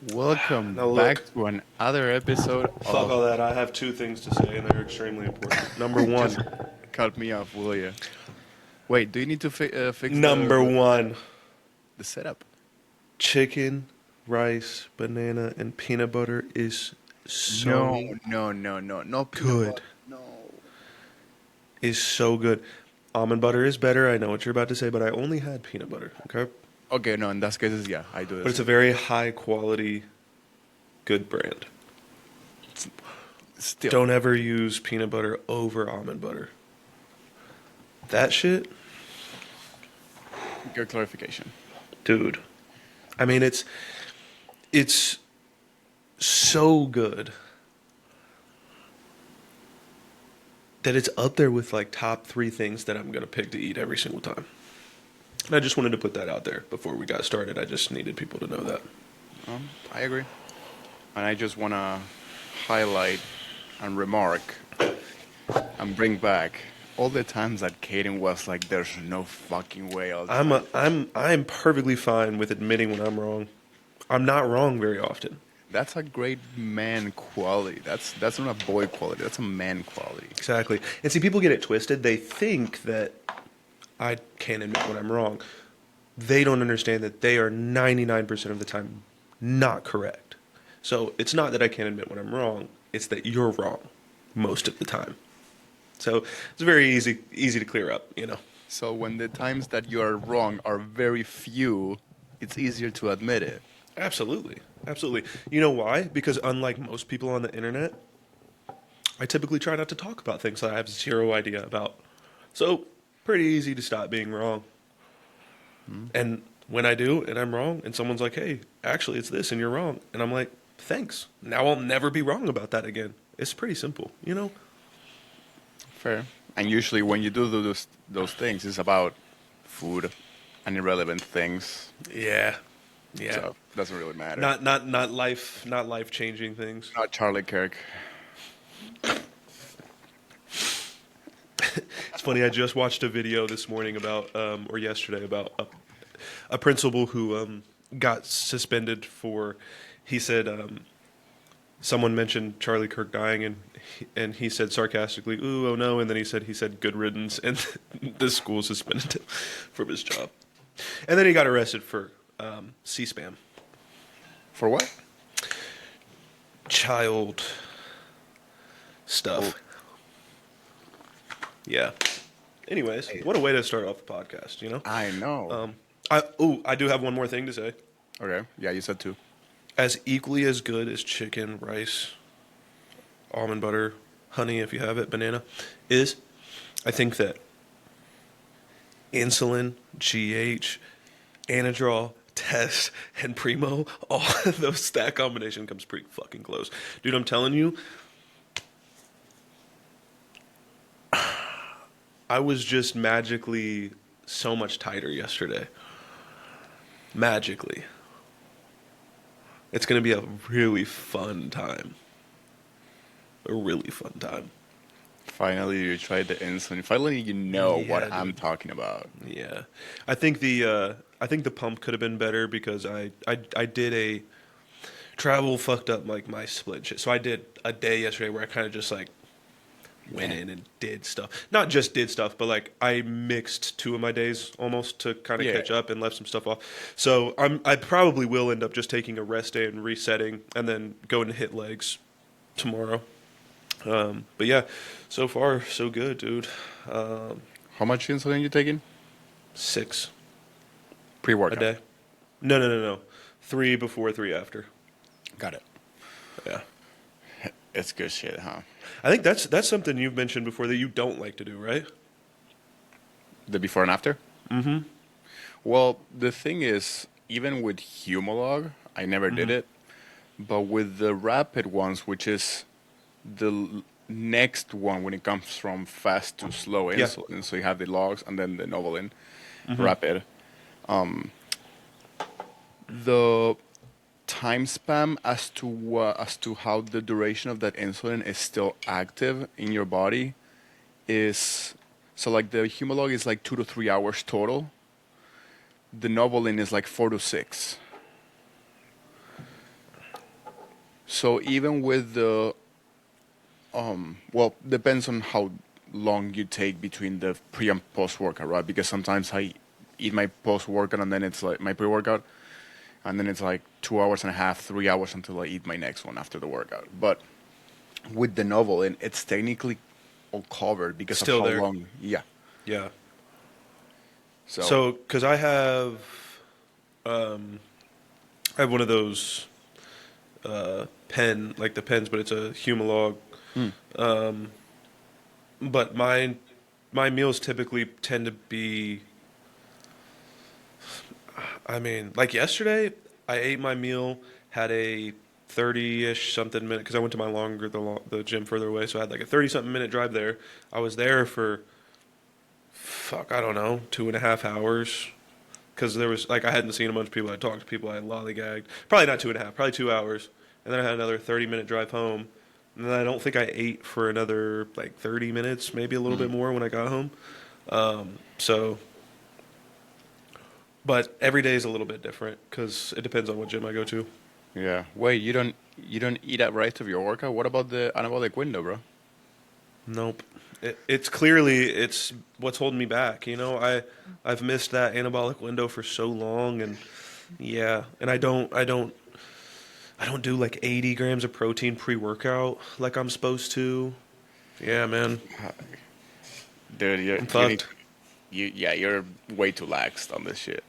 Welcome Now back look, to another episode fuck of all that. I have two things to say, and they're extremely important. Number Just one, Cut Me Off, will you? Wait, do you need to fix number one, the setup? chicken, rice, banana, and peanut butter is No, so no peanut good. butter. No. Is so good. Almond butter is better. I know what you're about to say, but I only had peanut butter. Okay, Okay, no, in that case, yeah, I do the but it's a same. very high quality, good brand. Still, Don't ever use peanut butter over almond butter. That shit, good clarification. dude. I mean, it's so good that it's up there with like top three things that I'm gonna pick to eat every single time. And I just wanted to put that out there before we got started. I just needed people to know that. I agree. And I just want to highlight and remark and bring back all the times that Caden was like, there's no fucking way I'll I'm try. I'm perfectly fine with admitting when I'm wrong. I'm not wrong very often. That's a great man quality. That's not a boy quality. That's a man quality. Exactly. And see, people get it twisted. They think that I can't admit when I'm wrong. They don't understand that they are 99% of the time not correct. So it's not that I can't admit when I'm wrong. It's that you're wrong most of the time. So it's very easy to clear up, you know. So when the times that you are wrong are very few, it's easier to admit it. Absolutely. Absolutely. You know why? Because unlike most people on the internet, I typically try not to talk about things that I have zero idea about. So, pretty easy to stop being wrong. And when I do and I'm wrong and someone's like, "Hey, actually it's this and you're wrong." And I'm like, "Thanks. Now I'll never be wrong about that again." It's pretty simple, you know? Fair. And usually when you do those things, it's about food and irrelevant things. Yeah. Yeah. So it doesn't really matter. Not life changing things. Not Charlie Kirk. It's funny. I just watched a video this morning about, or yesterday about a principal who got suspended for. He said someone mentioned Charlie Kirk dying, and he said sarcastically, "Ooh, oh no!" And then he said "good riddance," and the school suspended him from his job. And then he got arrested for C-spam, For what? child stuff. Yeah. Anyways, what a way to start off the podcast, you know? I know. I do have one more thing to say. Okay. Yeah, you said two. As equally as good as chicken, rice, almond butter, honey if you have it, banana, is, I think that insulin, GH, Anadrol, Test, and Primo, all those that combination comes pretty fucking close. Dude, I'm telling you, I was just magically so much tighter yesterday. Magically. It's going to be a really fun time. A really fun time. Finally, you tried the insulin. Finally, you know what Yeah, I'm dude. talking about. Yeah. I think the pump could have been better because I did a travel fucked up like my split and shit. So I did a day yesterday where I kind of just like went in and did stuff. Not just did stuff, but like I mixed two of my days almost to kind of Yeah. catch up and left some stuff off. So I probably will end up just taking a rest day and resetting and then going to hit legs tomorrow. But yeah, so far so good, dude. How much insulin you taking? 6 a Pre-workout. day. No. 3 before, 3 after. Got it. Yeah. It's good shit, huh? I think that's something you've mentioned before that you don't like to do, right? The before and after? Mm-hmm. Well, the thing is, even with Humalog, I never did it. But with the rapid ones, which is the next one when it comes from fast to slow Yeah. insulin, so you have the logs and then the Novolin rapid. The time span as to how the duration of that insulin is still active in your body is so like the Humalog is like 2 to 3 hours total. The Novolin is like 4 to 6. So even with the well, depends on how long you take between the pre and post workout, right? Because sometimes I eat my post workout and then it's like my pre workout, and then it's like 2 hours and a half, 3 hours until I eat my next one after the workout. But with the novel, and it's technically all covered because Still of how there. long. Yeah. Yeah. So, So, because I have one of those like the pens, but it's a Humalog. But my meals typically tend to be. I mean, like yesterday, I ate my meal, had a 30-ish something minute because I went to the gym further away, so I had like a 30-something minute drive there. I was there for I don't know, 2.5 hours. Because there was, like, I hadn't seen a bunch of people. I talked to people. I lollygagged. Probably not 2.5, probably 2 hours. And then I had another 30-minute drive home. And then I don't think I ate for another, like, 30 minutes, maybe a little bit more when I got home. So, but every day is a little bit different because it depends on what gym I go to. yeah. Wait, you don't eat at right of your workout? What about the anabolic window, bro? Nope. It's what's holding me back. I've missed that anabolic window for so long, and yeah, and I don't do like 80 grams of protein pre-workout like I'm supposed to. Yeah, man, Dude, I'm fucked. you're way too laxed on this shit.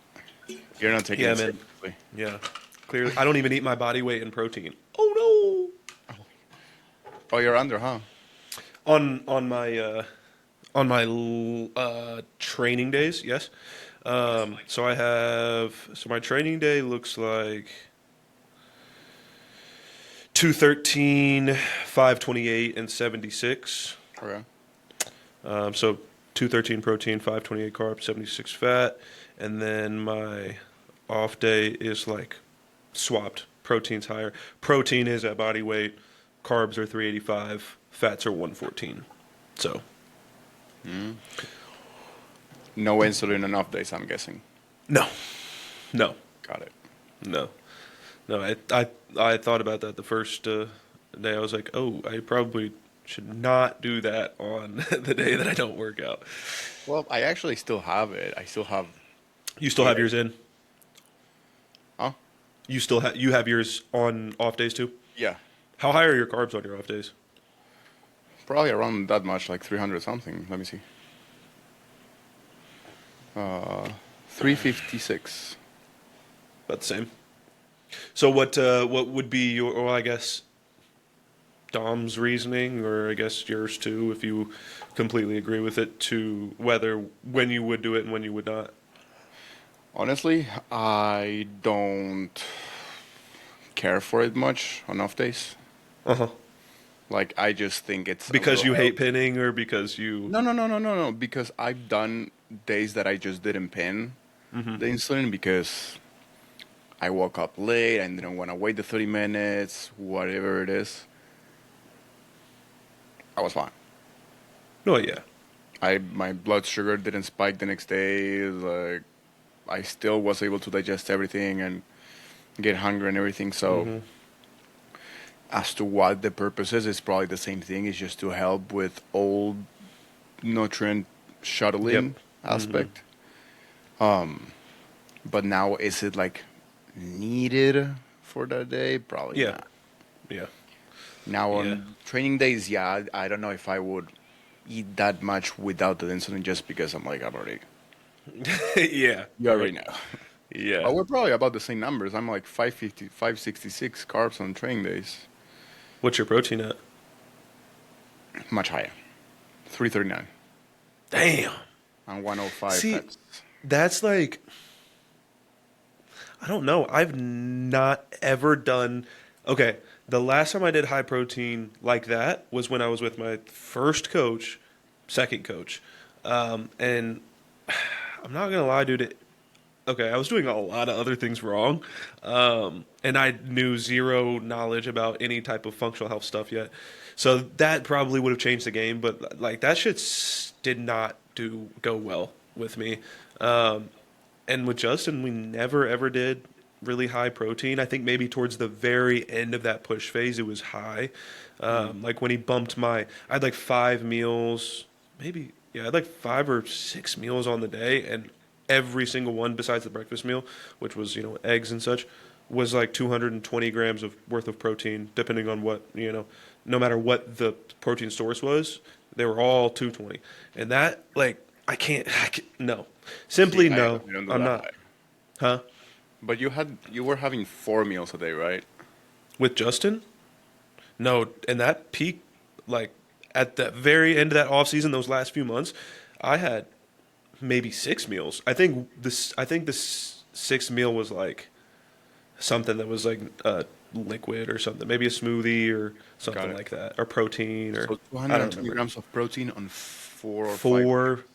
You're not taking Yeah, it man. seriously. Yeah, clearly, I don't even eat my body weight in protein. Oh Oh, you're under, huh? no! On my training days, yes. So my training day looks like 213, 528, and 76. Okay. So 213 protein, 528 carbs, 76 fat, and then my off day is like swapped. Protein's higher. Protein is at body weight. Carbs are 385. Fats are 114. So No insulin on off days, I'm guessing. no, no, Got it. no, no. I thought about that the first day. I was like, oh, I probably should not do that on the day that I don't work out. Well, I actually still have it. I still have. You still have yours in? Huh? You have yours on off days too? Yeah. How high are your carbs on your off days? Probably around that much, like 300 something. Let me see. 356. About the same. So what would be your, or I guess Dom's reasoning, or I guess yours too, if you completely agree with it, to whether when you would do it and when you would not? Honestly, I don't care for it much on off days. Uh huh. Like, I just think it's a Because you little- hate pinning, or because you? No. Because I've done days that I just didn't pin the insulin because I woke up late and didn't want to wait the 30 minutes, whatever it is. I was fine. No, yeah. My blood sugar didn't spike the next day. Like, I still was able to digest everything and get hungry and everything. So, as to what the purpose is, it's probably the same thing. It's just to help with all nutrient shuttling aspect. But now, is it like needed for that day? Probably Yeah. not. Yeah. Now on Yeah. training days, yeah, I don't know if I would eat that much without the insulin just because I'm already. Yeah. You already know. Yeah. But we're probably about the same numbers. I'm like 550, 566 carbs on training days. What's your protein at? Much higher. 339 Damn. and 105 See, fats. that's like, I don't know. I've not ever done. Okay, the last time I did high protein like that was when I was with my first coach, second coach, and I'm not gonna lie, dude. Okay, I was doing a lot of other things wrong, and I knew zero knowledge about any type of functional health stuff yet. So that probably would have changed the game, but like that shit did not go well with me. And with Justin, we never ever did really high protein. I think maybe towards the very end of that push phase, it was high. Like when he bumped I had like 5 meals, maybe, yeah, I had like 5 or 6 meals on the day, and every single one besides the breakfast meal, which was, eggs and such, was like 220 grams of worth of protein, depending on what, no matter what the protein source was, they were all 220. And that, like, no. Simply See, no. I don't do I'm that not. high. Huh? But you were having 4 meals a day, right? With Justin? No, and that peak, like at the very end of that off season, those last few months, I had maybe 6 meals. I think the sixth meal was like something that was like liquid or something, maybe a smoothie or Got something it. like that, or protein, or So I don't 220 remember. grams of protein on 4 or 5.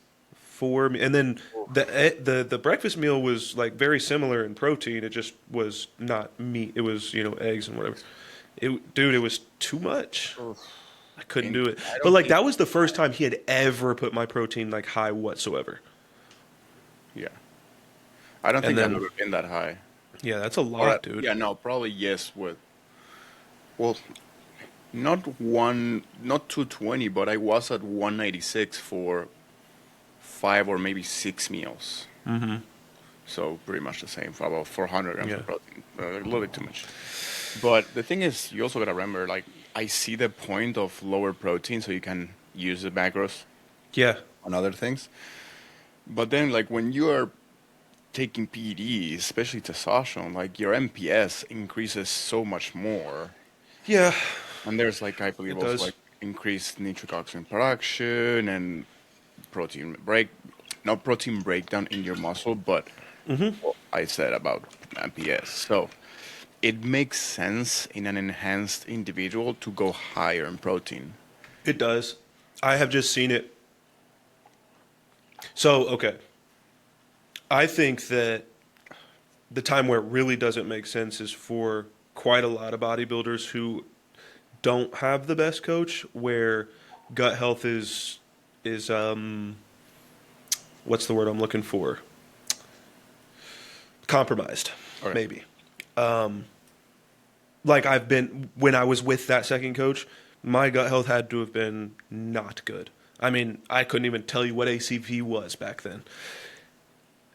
Four, and then the breakfast meal was like very similar in protein. It just was not meat. It was eggs and whatever. Dude, it was too much. Oof. I couldn't And do it. I But don't like think, that was the first time he had ever put my protein like high whatsoever. yeah, I don't And think I've then ever been that high. yeah, that's a Or lot, dude. yeah, no, probably yes. Well, not 220, but I was at 196 for 5 or maybe 6 meals. So pretty much the same for about 400 grams Yeah. of protein. A little bit too much. But the thing is, you also gotta remember, like, I see the point of lower protein, so you can use the macros Yeah. on other things. But then, like, when you are taking PD, especially testosterone, like your MPS increases so much more. Yeah, And there's like, I believe it also does. like increased nitric oxide production and protein break, not protein breakdown in your muscle, but what I said about MPS. So it makes sense in an enhanced individual to go higher in protein. It does. I have just seen it. So, okay. I think that the time where it really doesn't make sense is for quite a lot of bodybuilders who don't have the best coach, where gut health is what's the word I'm looking for? Compromised, Okay. maybe. Like I've been when I was with that second coach, my gut health had to have been not good. I mean, I couldn't even tell you what ACV was back then.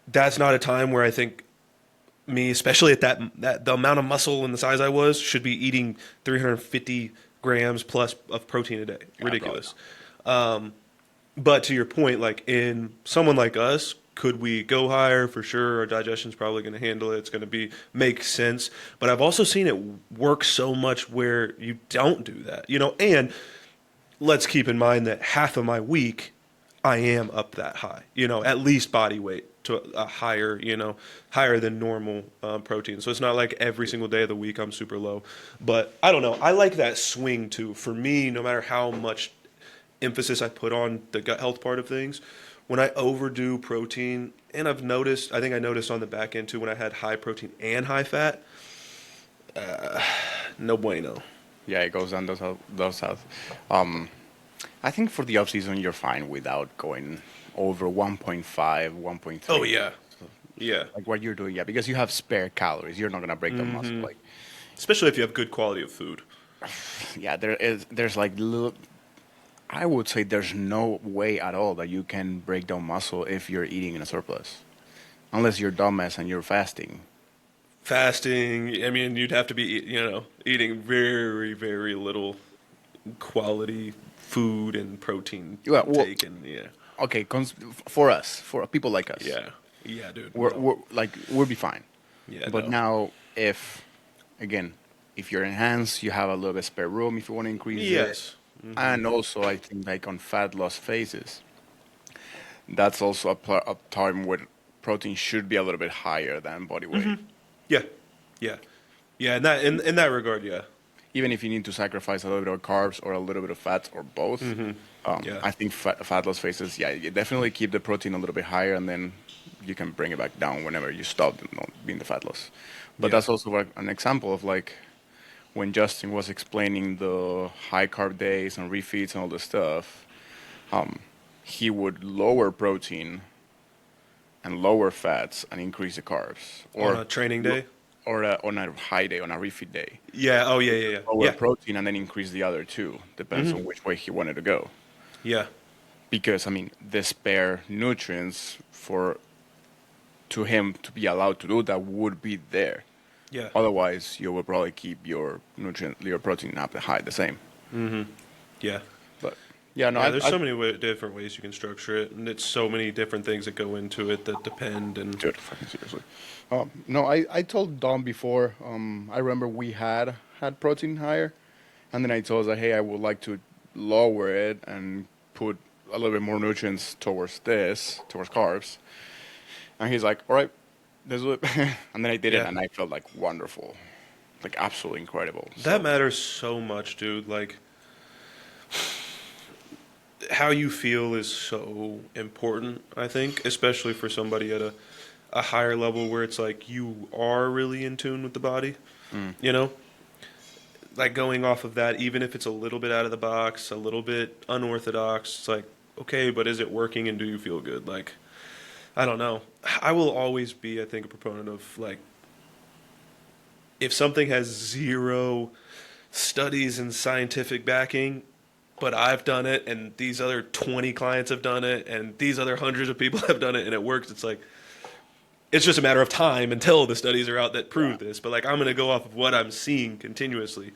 That's not a time where I think me, especially at that the amount of muscle and the size I was, should be eating 350 grams plus of protein a day. Yeah, probably Ridiculous. But to your point, like in someone like us, could we go higher? For sure, our digestion's probably going to handle it. It's going to make sense. But I've also seen it work so much where you don't do that, And let's keep in mind that half of my week, I am up that high, at least body weight to a higher, higher than normal protein. So it's not like every single day of the week I'm super low. But I don't know. I like that swing too. For me, no matter how much emphasis I put on the gut health part of things, when I overdo protein, and I think I noticed on the back end too, when I had high protein and high fat, no bueno. Yeah, it goes down those south. I think for the off season you're fine without going over 1.5, 1.3. Oh yeah, yeah. Like what you're doing, yeah, because you have spare calories. You're not gonna break the muscle. Like, Especially if you have good quality of food. yeah, there's like little. I would say there's no way at all that you can break down muscle if you're eating in a surplus, unless you're dumbass and you're fasting. Fasting, I mean, you'd have to be, eating very, very little quality food and protein Yeah, well, intake, and yeah, okay, for us, for people like us, yeah, yeah, dude. we'll be fine. Yeah, But no. now, if you're enhanced, you have a little bit spare room if you want to increase it. Yes. And also, I think like on fat loss phases, that's also a time where protein should be a little bit higher than body weight. Yeah, yeah, yeah. In that regard, yeah. Even if you need to sacrifice a little bit of carbs or a little bit of fats or both, Yeah. I think fat loss phases, yeah, you definitely keep the protein a little bit higher, and then you can bring it back down whenever you stop being the fat loss. But Yeah. that's also like an example of like when Justin was explaining the high carb days and refeeds and all this stuff, he would lower protein and lower fats and increase the carbs. On a training day. or on a high day, on a refeed day, Yeah. Oh, yeah, yeah, yeah. lower Yeah. protein and then increase the other two. Depends on which way he wanted to go. Yeah. Because I mean, the spare nutrients for to him to be allowed to do that would be there. Yeah. Otherwise, you will probably keep your protein up high the same. Yeah. But yeah, no, Yeah, there's so many different ways you can structure it, and it's so many different things that go into it that depend. And dude, fucking seriously. No, I told Dom before. I remember we had protein higher, and then I told her, hey, I would like to lower it and put a little bit more nutrients towards carbs. And he's like, all right, this is it. And then I did it, Yeah. and I felt like wonderful, like absolutely incredible. that matters so much, dude. Like, how you feel is so important, I think, especially for somebody at a higher level where it's like you are really in tune with the body, you know? Like, going off of that, even if it's a little bit out of the box, a little bit unorthodox, it's like, okay, but is it working and do you feel good? Like, I don't know. I will always be, I think, a proponent of, like, if something has zero studies and scientific backing, but I've done it and these other 20 clients have done it and these other hundreds of people have done it and it works, it's like, it's just a matter of time until the studies are out that prove this. But, like, I'm going to go off of what I'm seeing continuously.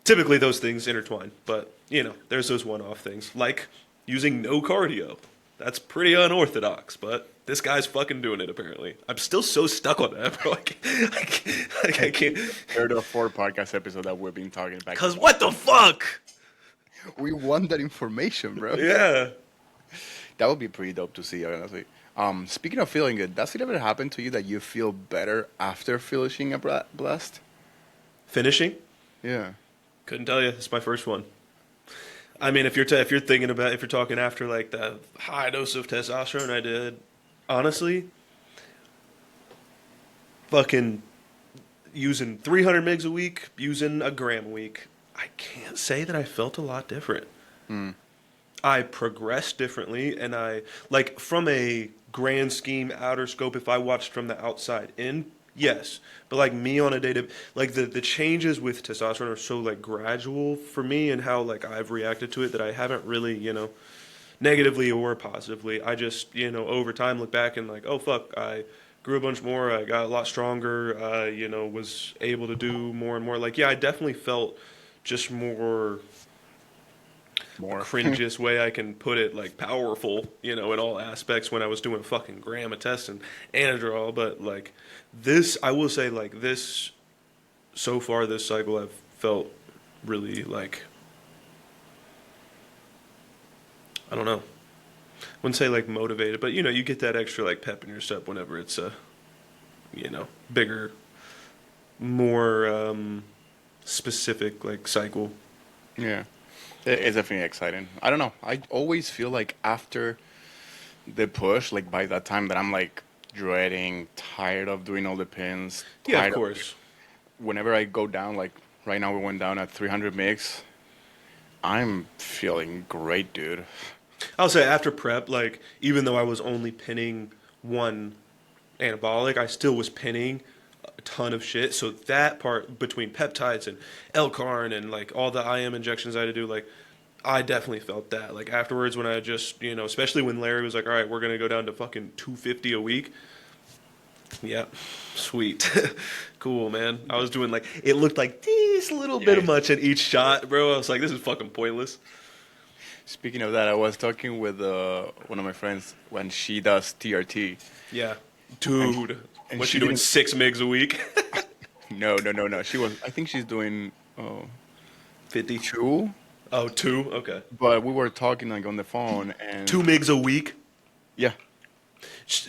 Typically, those things intertwine. But, you know, there's those one-off things. Like using no cardio. That's pretty unorthodox, but this guy's fucking doing it, apparently. I'm still so stuck on that, bro. I can't. Third or fourth podcast episode that we've been talking about. Because what the fuck? We want that information, bro. Yeah. That would be pretty dope to see, honestly. Speaking of feeling good, does it ever happen to you that you feel better after finishing a blast? Finishing? Yeah. Couldn't tell you. It's my first one. I mean, if you're talking after, like, the high dose of testosterone I did, honestly, fucking using 300 mgs a week, using a gram a week, I can't say that I felt a lot different. I progressed differently, and I, like, from a grand scheme, outer scope, if I watched from the outside in, yes. But, like, me on a day-to, like, the changes with testosterone are so, like, gradual for me and how, like, I've reacted to it that I haven't really, you know, negatively or positively. I just, you know, over time look back and, like, oh, fuck, I grew a bunch more, I got a lot stronger, you know, was able to do more and more. Like, yeah, I definitely felt just more cringiest way I can put it, like, powerful, you know, in all aspects when I was doing fucking gram of test and Anadrol. But, like, this, I will say, like, this, so far this cycle, I've felt really, like, I don't know. Wouldn't say, like, motivated, but, you know, you get that extra, like, pep in your step whenever it's a, you know, bigger, more specific, like, cycle. Yeah. It's definitely exciting. I don't know. I always feel like after the push, like by that time that I'm like dreading, tired of doing all the pins. Yeah, of course. Whenever I go down, like right now we went down at 300 mgs, I'm feeling great, dude. I'll say after prep, like, even though I was only pinning one anabolic, I still was pinning a ton of shit. So that part between peptides and L-carn and, like, all the IM injections I had to do, like, I definitely felt that. Like, afterwards when I just, you know, especially when Larry was like, all right, we're going to go down to fucking 250 a week. Yeah, sweet. Cool, man. I was doing, like, it looked like this little bit of much at each shot, bro. I was like, this is fucking pointless. Speaking of that, I was talking with one of my friends when she does TRT. Yeah. Dude. And Was she doing 6 mgs a week? No. She was. I think she's doing 52. Oh, 2? Okay. But we were talking like on the phone and 2 mgs a week? Yeah.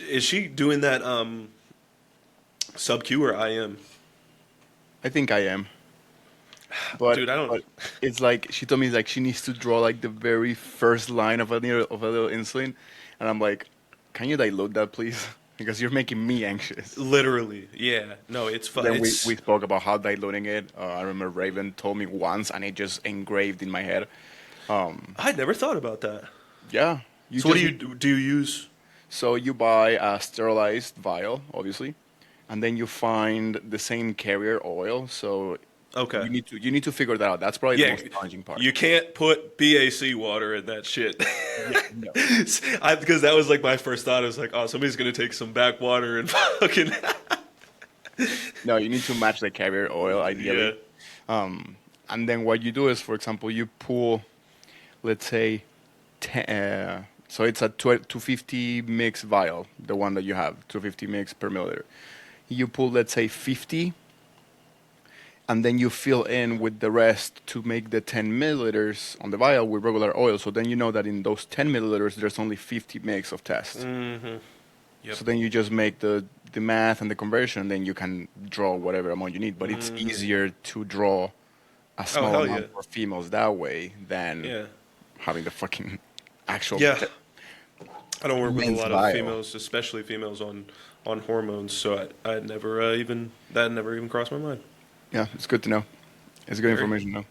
Is she doing that sub-Q or IM? I think I am. But, dude, I don't. But it's like she told me like she needs to draw like the very first line of a little insulin, and I'm like, can you dilute that, please? Because you're making me anxious. Literally, yeah. No, it's fun. Then we spoke about how diluting it. I remember Raven told me once, and it just engraved in my head. I'd never thought about that. Yeah. So what do you use? So you buy a sterilized vial, obviously, and then you find the same carrier oil. So Okay. you need to figure that out. That's probably the Yeah, most challenging part. you can't put BAC water in that shit. Yeah, no. Because that was like my first thought. I was like, oh, somebody's gonna take some backwater and fucking No, you need to match the carrier oil ideally. yeah. And then what you do is, for example, you pull, let's say, so it's a 250 mix vial, the one that you have, 250 mix per milliliter. You pull, let's say, 50, and then you fill in with the rest to make the 10 milliliters on the vial with regular oil. So then you know that in those 10 milliliters, there's only 50 mix of test. Mm-hmm. Yep. So then you just make the math and the conversion, then you can draw whatever amount you need. But it's easier to draw a small hell amount yeah. for females that way than Yeah. having the fucking actual. Yeah. I don't work with a men's lot of vial. females, especially females on hormones, so I never that never even crossed my mind. Yeah, it's good to know. It's good information to know.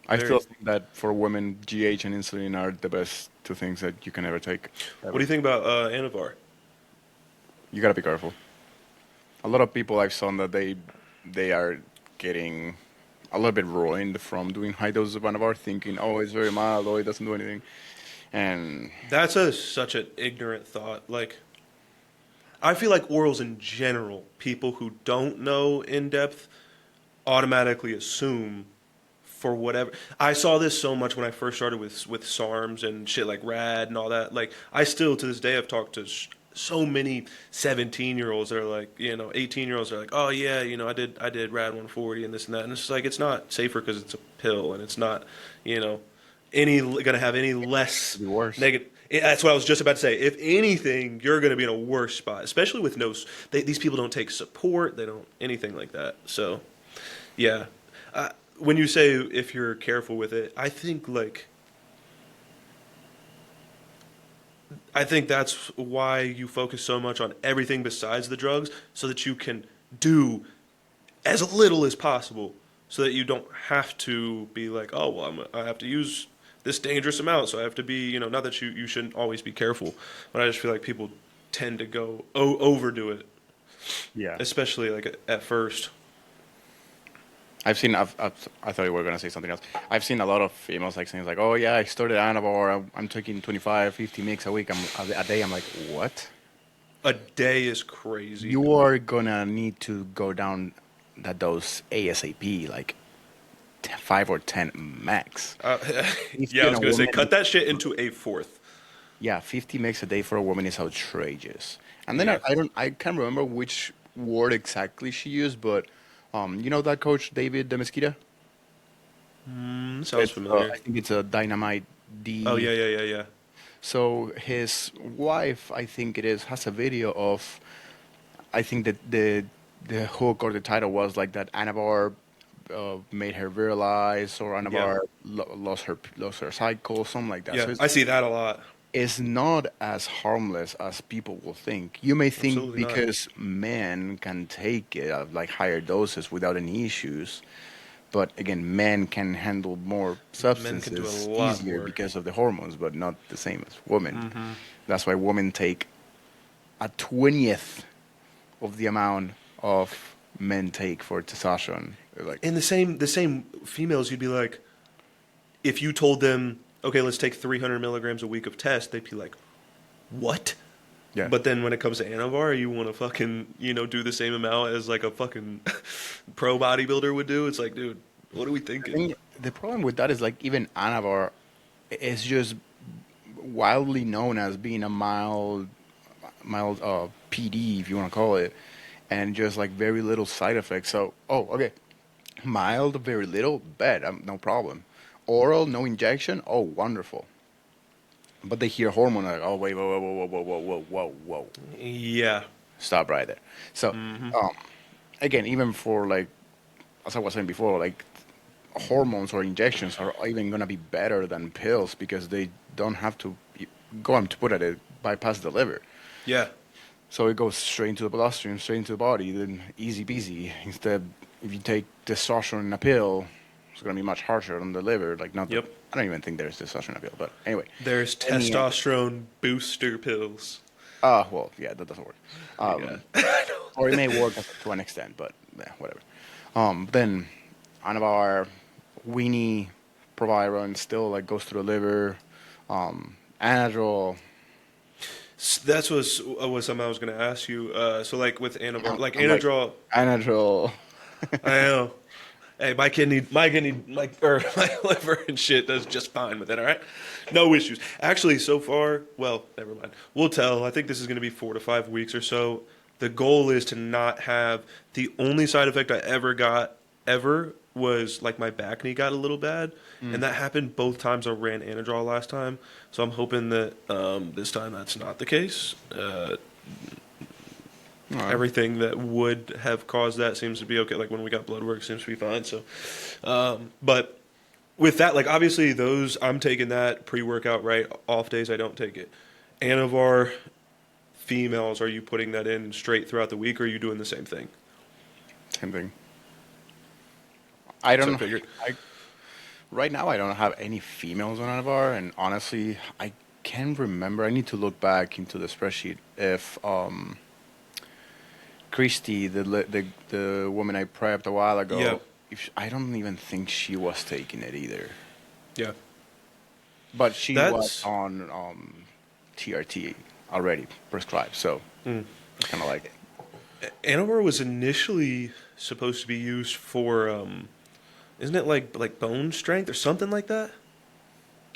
I very- still think that for women, GH and insulin are the best two things that you can ever take. What do you think about Anavar? You gotta be careful. A lot of people I've seen that they are getting a little bit ruined from doing high doses of Anavar, thinking, oh, it's very mild, oh, it doesn't do anything. And That's such an ignorant thought. Like, I feel like orals in general, people who don't know in depth automatically assume for whatever. I saw this so much when I first started with SARMs and shit like RAD and all that. Like, I still to this day have talked to so many 17-year-olds that are like, 18-year-olds are like, oh yeah, I did RAD 140 and this and that, and it's just like it's not safer because it's a pill and it's not, gonna have any less be worse. negative. That's what I was just about to say. If anything, you're going to be in a worse spot, especially with these people don't take support. They don't anything like that. So, yeah. When you say if you're careful with it, I think that's why you focus so much on everything besides the drugs, so that you can do as little as possible, so that you don't have to be like, oh, well, I have to use this dangerous amount, so I have to be, not that you shouldn't always be careful, but I just feel like people tend to go overdo it. yeah, Especially like at first. I thought you were gonna say something else. I've seen a lot of females like saying like, oh yeah, I started Anavar, I'm taking 25, 50 mix a week, a day. I'm like, what? A day is crazy. You are gonna need to go down that dose ASAP, like 5 or 10 max. Yeah, I was gonna say, cut that shit into a fourth. Yeah, 50 mix a day for a woman is outrageous. And then Yeah. I can't remember which word exactly she used, but you know that coach David the Mesquita? Sounds familiar. I think it's a Dynamite D. Oh yeah. So his wife, I think it is, has a video of, I think that the hook or the title was like that Anavar made her virilize, or Anavar lost her cycle, something like that. Yeah, So I see that a lot. it's not as harmless as people will think. You may think Absolutely not. because men can take it at like higher doses without any issues, but again, men can handle more substances lot easier more. because of the hormones, but not the same as women. Mm-hmm. That's why women take a 20th of the amount of men take for testosterone. Like, And the same females, you'd be like, if you told them, okay, let's take 300 milligrams a week of test, they'd be like, what? yeah. But then when it comes to Anavar, you want to fucking, do the same amount as like a fucking pro bodybuilder would do. It's like, dude, what are we I thinking? think the problem with that is like even Anavar is just wildly known as being a mild PD, if you want to call it, and just like very little side effects. So, okay, mild, very little, bad, no problem. Oral, no injection, oh, wonderful. But they hear hormone, like, oh, wait, whoa. Yeah. Stop right there. So, again, even for like, as I was saying before, like hormones or injections are even going to be better than pills because they don't have to go on to put it bypass the liver. Yeah. So it goes straight into the bloodstream, straight into the body, then easy peasy. Instead, if you take testosterone in a pill, it's going to be much harsher on the liver. Like not. Yep. I don't even think there's testosterone in a pill, but anyway. There's testosterone booster pills. Well, yeah, that doesn't work. Yeah. I know. or it may work to an extent, but whatever. Then Anavar, weenie, Proviron still like goes through the liver. Anadrol. That's was something I was going to ask you. So like with Anavar, like I'm like, Anadrol, Anadrol. I know. Hey, my kidney, or my liver and shit does just fine with it. All right, no issues. Actually, so far, well, never mind. We'll tell. I think this is going to be 4 to 5 weeks or so. The goal is to not have the only side effect I ever got was like my back knee got a little bad, and that happened both times I ran Anadrol last time. So I'm hoping that this time that's not the case. Alright. Everything that would have caused that seems to be okay. Like when we got blood work, seems to be fine. So, but with that, like obviously those I'm taking that pre-workout, right? Off days I don't take it. Anavar females, are you putting that in straight throughout the week, or are you doing the same thing? Same thing. I don't So I figured. Right now, I don't have any females on Anavar, and honestly, I can't remember. I need to look back into the spreadsheet if Christy, the woman I prepped a while ago, Yeah. I don't even think she was taking it either. Yeah. But she was That's on TRT already prescribed, so mm. kind of like it. Anavar was initially supposed to be used for, isn't it like bone strength or something like that?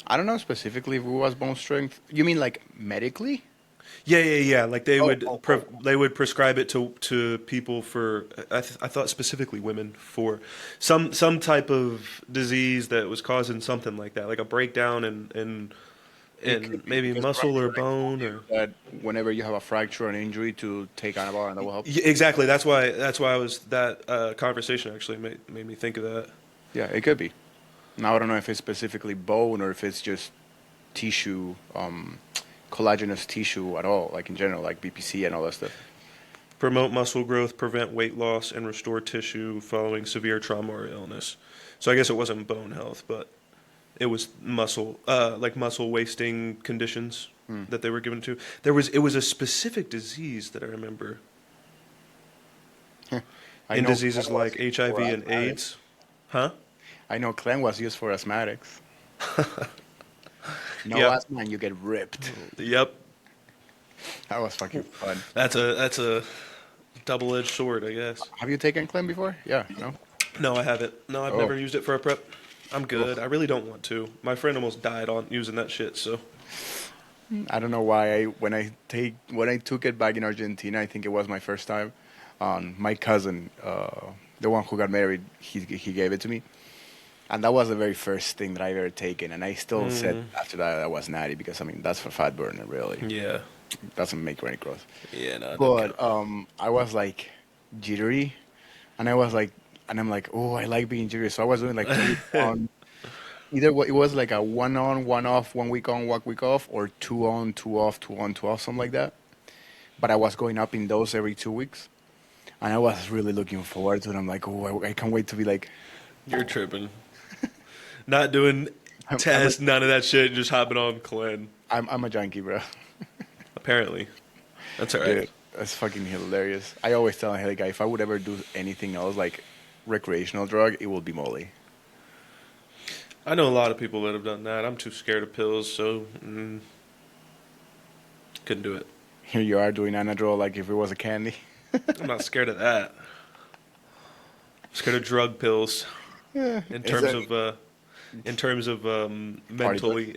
I don't know specifically if it was bone strength. You mean like medically? Yeah. Like they would Oh. they would prescribe it to people for I thought specifically women for some type of disease that was causing something like that, like a breakdown in maybe Because muscle or fracture, I told bone you or that whenever you have a fracture or an injury, to take Anavar and that will help. exactly. That's why I was that conversation actually made me think of that. Yeah, it could be. Now I don't know if it's specifically bone or if it's just tissue, collagenous tissue at all, like in general, like BPC and all that stuff. Promote muscle growth, prevent weight loss, and restore tissue following severe trauma or illness. So I guess it wasn't bone health, but it was muscle, like muscle wasting conditions that they were given to. It was a specific disease that I remember. I In know diseases Clen was like used HIV for and asthmatics. AIDS. Huh? I know Clen was used for asthmatics. No Yeah. asthma and you get ripped. Yep. That was fucking fun. That's a double-edged sword, I guess. Have you taken Clem before? Yeah, no? No, I haven't. No, I've Oh. never used it for a prep. I'm good. I really don't want to. My friend almost died on using that shit, so. I don't know why when I took it back in Argentina, I think it was my first time. My cousin, the one who got married, he gave it to me, and that was the very first thing that I've ever taken. And I still said after that I was natty because I mean that's for fat burner really. Yeah. It doesn't make any growth. Yeah, no. But I was like jittery, and I'm like, oh, I like being jittery. So I was doing like 2 weeks on. Either it was like a 1 on, 1 off, 1 week on, 1 week off, or 2 on, 2 off, 2 on, 2 off, something like that. But I was going up in those every 2 weeks, and I was really looking forward to it. I'm like, oh, I can't wait to be like. You're tripping. Not doing tests, none of that shit, just hopping on Clen. I'm a junkie, bro. Apparently. That's all right. Dude, that's fucking hilarious. I always tell a guy if I would ever do anything else like recreational drug, it will be Molly. I know a lot of people that have done that. I'm too scared of pills, so couldn't do it. Here you are doing Anadrol like if it was a candy. I'm not scared of that. I'm scared of drug pills. Yeah. In terms of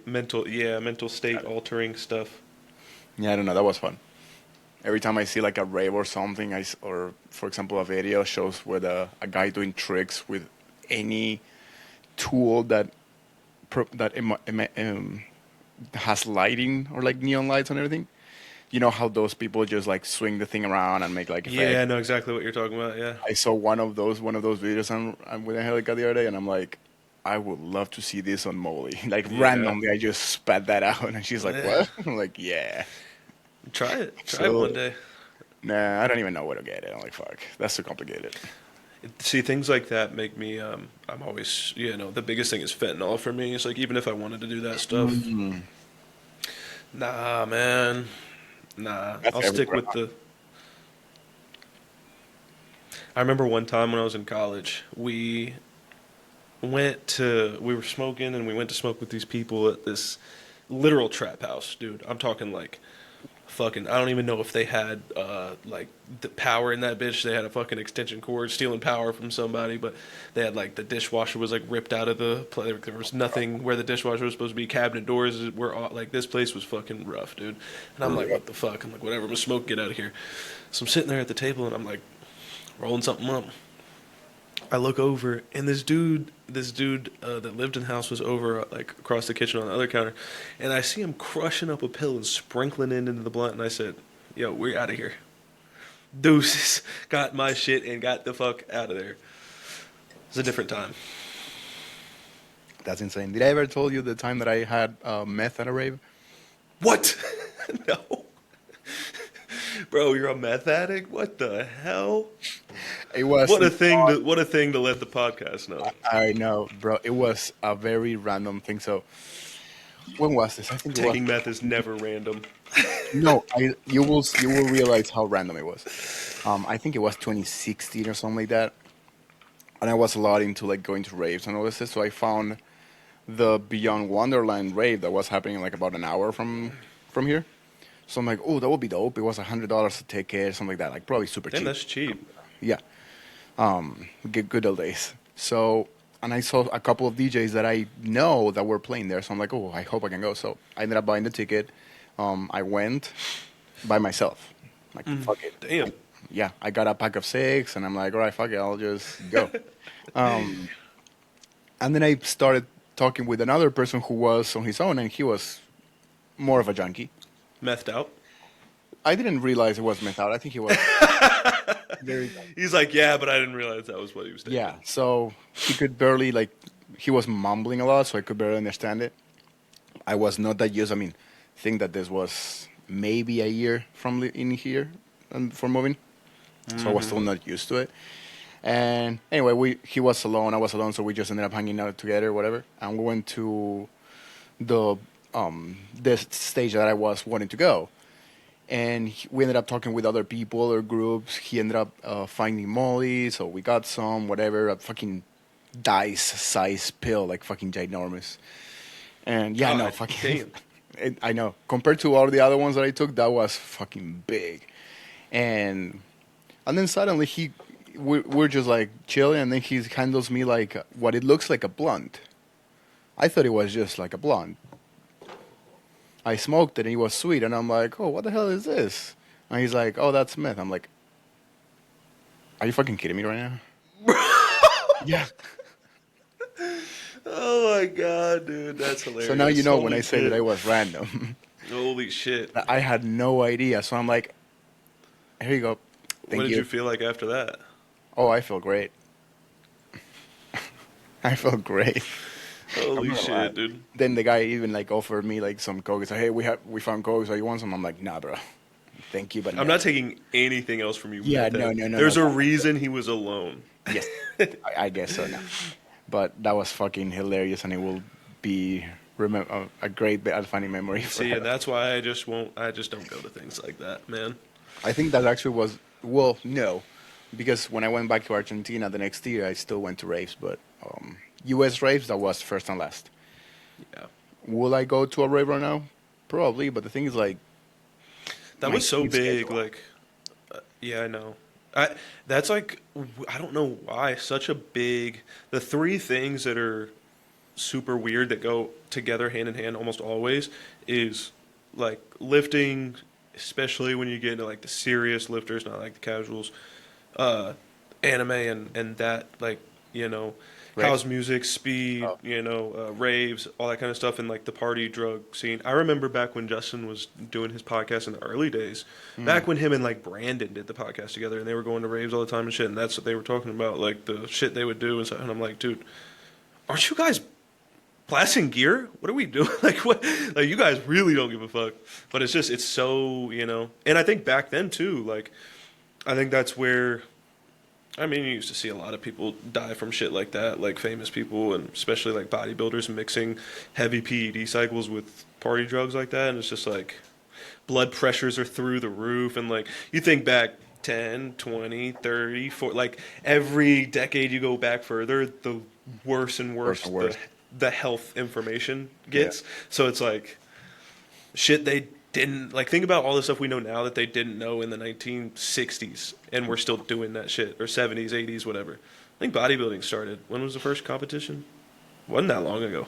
mental state altering stuff. Yeah, I don't know. That was fun. Every time I see like a rave or something, or for example a video shows with a guy doing tricks with any tool that has lighting or like neon lights and everything. You know how those people just like swing the thing around and make like effects? Yeah, I know exactly what you're talking about. Yeah. I saw one of those videos on with Angelica the other day, and I'm like, I would love to see this on Molly. Like randomly, I just spat that out, and she's like, "What?" I'm like, "Yeah." Try it. Try it one day. Nah, I don't even know where to get it. I'm like, fuck, that's too complicated. See, things like that make me. I'm always, the biggest thing is fentanyl for me. It's like even if I wanted to do that stuff, nah, man, nah. That's I'll stick everywhere, with the. I remember one time when I was in college, we were smoking and we went to smoke with these people at this literal trap house, dude. I'm talking like fucking, I don't even know if they had like the power in that bitch. They had a fucking extension cord stealing power from somebody, but they had like the dishwasher was like ripped out of there was nothing where the dishwasher was supposed to be. Cabinet doors were all, like, this place was fucking rough, dude. And I'm like, what the fuck? I'm like, whatever, I'm gonna smoke, get out of here. So I'm sitting there at the table and I'm like rolling something up. I look over, and this dude that lived in the house was over, like, across the kitchen on the other counter, and I see him crushing up a pill and sprinkling it into the blunt, and I said, yo, we're out of here. Deuces. Got my shit and got the fuck out of there. It's a different time. That's insane. Did I ever told you the time that I had meth at a rave? What? No. Bro, you're a meth addict? What the hell? It was what a thing to let the podcast know. I know, bro. It was a very random thing. So when was this? I think taking meth is never random. No, you will realize how random it was. I think it was 2016 or something like that, and I was a lot into like going to raves and all this. So I found the Beyond Wonderland rave that was happening like about an hour from here. So I'm like, oh, that would be dope. It was $100 a ticket, something like that. Like probably super cheap. Damn, that's cheap. Yeah. Good old days. So, and I saw a couple of DJs that I know that were playing there. So I'm like, oh, I hope I can go. So I ended up buying the ticket. I went by myself. Like, fuck it. Damn. Yeah, I got a pack of 6, and I'm like, all right, fuck it, I'll just go. And then I started talking with another person who was on his own, and he was more of a junkie. Methed out? I didn't realize it was methed out. I think he was. He's like, yeah, but I didn't realize that was what he was doing. Yeah, so he could barely, like, he was mumbling a lot, so I could barely understand it. I was not that used. I mean, think that this was maybe a year from in here and for moving, so I was still not used to it. And anyway, he was alone, I was alone, so we just ended up hanging out together, whatever. And we went to the this stage that I was wanting to go. And we ended up talking with other people or groups. He ended up finding Molly, so we got some, whatever, a fucking dice size pill, like fucking ginormous. And yeah, no, fucking. I know. Compared to all the other ones that I took, that was fucking big. And then suddenly we're just like chilling, and then he handles me like what it looks like a blunt. I thought it was just like a blunt. I smoked it and it was sweet, and I'm like, oh, what the hell is this? And he's like, oh, that's meth. I'm like, are you fucking kidding me right now? Yeah. Oh my god, dude, that's hilarious. So now you know when I say that I was random. Holy shit. I had no idea, so I'm like, here you go. What did you feel like after that? Oh, I feel great. I felt great. Holy shit, dude. Then the guy even like offered me like some coke. He's like, hey, we found coke, so you want some? I'm like, nah, bro. Thank you, but I'm not taking anything else from you. Yeah, no. There's a reason he was alone. Yes, I guess so now. But that was fucking hilarious, and it will be a great funny memory. See, and that's why I just don't go to things like that, man. I think that actually was, well, no, because when I went back to Argentina the next year, I still went to raves, but U.S. raves, that was first and last. Yeah. Will I go to a rave right now? Probably, but the thing is, like, that was so big, like, yeah, I know. That's like, I don't know why, such a big, the three things that are super weird that go together hand in hand almost always is like lifting, especially when you get into like the serious lifters, not like the casuals, anime and that, like, you know, house music, speed, raves, all that kind of stuff, and like the party drug scene. I remember back when Justin was doing his podcast in the early days, back when him and like Brandon did the podcast together, and they were going to raves all the time and shit, and that's what they were talking about, like the shit they would do and stuff. And I'm like, dude, aren't you guys blasting gear? What are we doing? Like, what? Like, you guys really don't give a fuck. But it's just, it's so, you know. And I think back then too, like, I think that's where, I mean, you used to see a lot of people die from shit like that, like famous people, and especially like bodybuilders mixing heavy PED cycles with party drugs like that. And it's just like blood pressures are through the roof. And like, you think back 10, 20, 30, 40, like every decade you go back further, the worse and worse, worse. the health information Yeah. gets. So it's like shit they didn't like. Think about all the stuff we know now that they didn't know in the 1960s, and we're still doing that shit, or 70s, 80s, whatever. I think bodybuilding started. When was the first competition? Wasn't that long ago.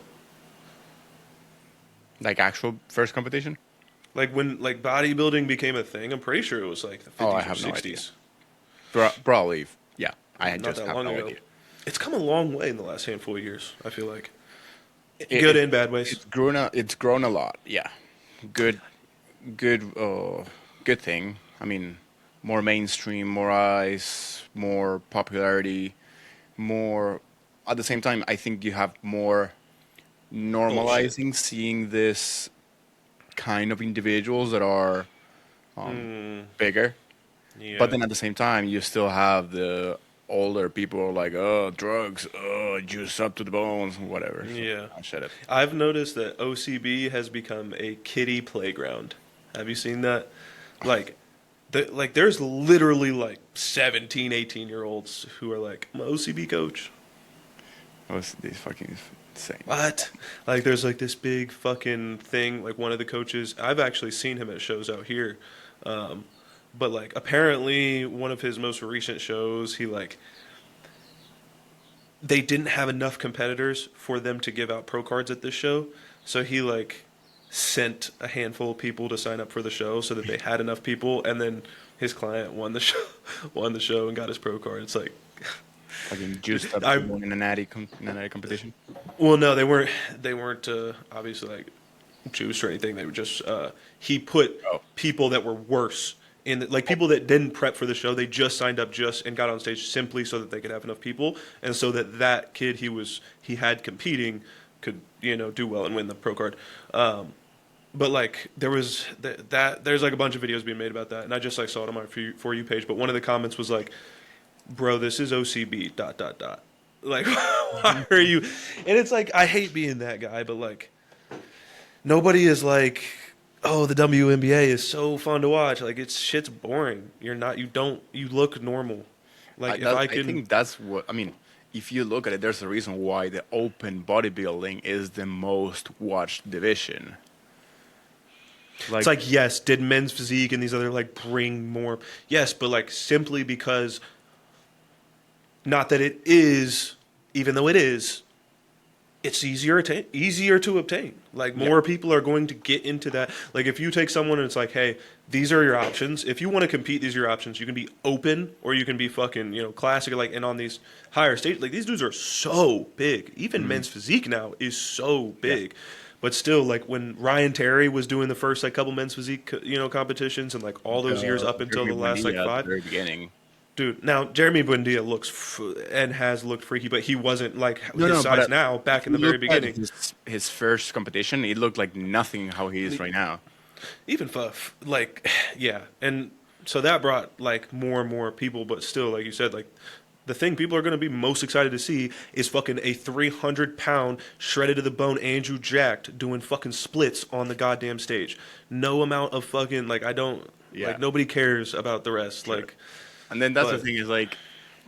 Like actual first competition? Like when like bodybuilding became a thing, I'm pretty sure it was like the 50s I or have no 60s. Probably, yeah. I Not just that have long no ago. idea. It's come a long way in the last handful of years, I feel like. It- Good and bad ways. It's grown a lot. Yeah, good, good thing. I mean, more mainstream, more eyes, more popularity, more. At the same time, I think you have more Bullshit. normalizing seeing this kind of individuals that are bigger. But Yeah. then at the same time, you still have the older people like, oh, drugs, oh, juice up to the bones, whatever. So, Yeah. shut up. I've noticed that OCB has become a kiddie playground. Have you seen that? Like, there's literally like 17, 18-year-olds who are like, I'm an OCB coach. These fucking insane. What? Like, there's like this big fucking thing. Like, one of the coaches, I've actually seen him at shows out here. Um, but like, apparently, one of his most recent shows, he like, they didn't have enough competitors for them to give out pro cards at this show. So he like sent a handful of people to sign up for the show so that they had enough people, and then his client won the show, won the show and got his pro card. It's like, Fucking juiced up to I the bone in a in a natty competition. well, no, they weren't obviously like juiced or anything. They were just he put Oh. people that were worse in like people that didn't prep for the show. They just signed up just and got on stage simply so that they could have enough people, and so that kid he had competing could do well and win the pro card. But like there was there's like a bunch of videos being made about that, and I just like saw it on my for you page. But one of the comments was like, "Bro, this is OCB dot dot dot." Like, why are you? And it's like I hate being that guy, but like nobody is like, oh, the WNBA is so fun to watch. Like it's shit's boring. You look normal. Like if I I can, think that's what I mean. If you look at it, there's a reason why the open bodybuilding is the most watched division. it's like yes, did men's physique and these other like bring more? Yes, but like simply because, not that it is, even though it is, it's easier to obtain. Like Yeah. more people are going to get into that. Like if you take someone and it's like, hey, these are your options. If you want to compete, these are your options. You can be open or you can be fucking classic. Like and on these higher stages, like these dudes are so big. Even men's physique now is so big. But still, like when Ryan Terry was doing the first like couple men's physique competitions and like all those years up until the last like At the 5. very beginning. Dude, now Jeremy Buendia looks and has looked freaky, but he wasn't like his But size now back in the very beginning. His first competition, it looked like nothing how he is right now. Even Fuff, like, yeah, and so that brought like more and more people, but still, like you said, like the thing people are going to be most excited to see is fucking a 300-pound shredded to the bone Andrew Jacked doing fucking splits on the goddamn stage. No amount of fucking like I don't Yeah. like nobody cares about the rest. Sure. Like, And then that's the but thing is like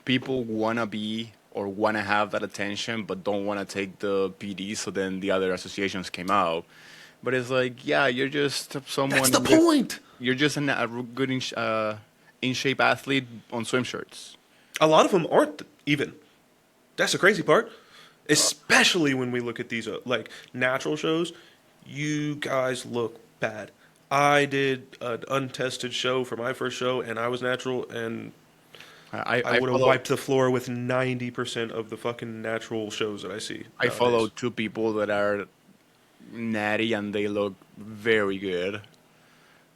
people wanna be or wanna have that attention, but don't wanna take the PD. So then the other associations came out. But it's like, yeah, you're just someone. that's the point. You're just a good in shape athlete on swim shirts. A lot of them aren't even. That's the crazy part. Especially when we look at these like natural shows, you guys look bad. I did an untested show for my first show, and I was natural, and I would have wiped the floor with 90% of the fucking natural shows that I see. I nowadays. follow two people that are natty and they look very good.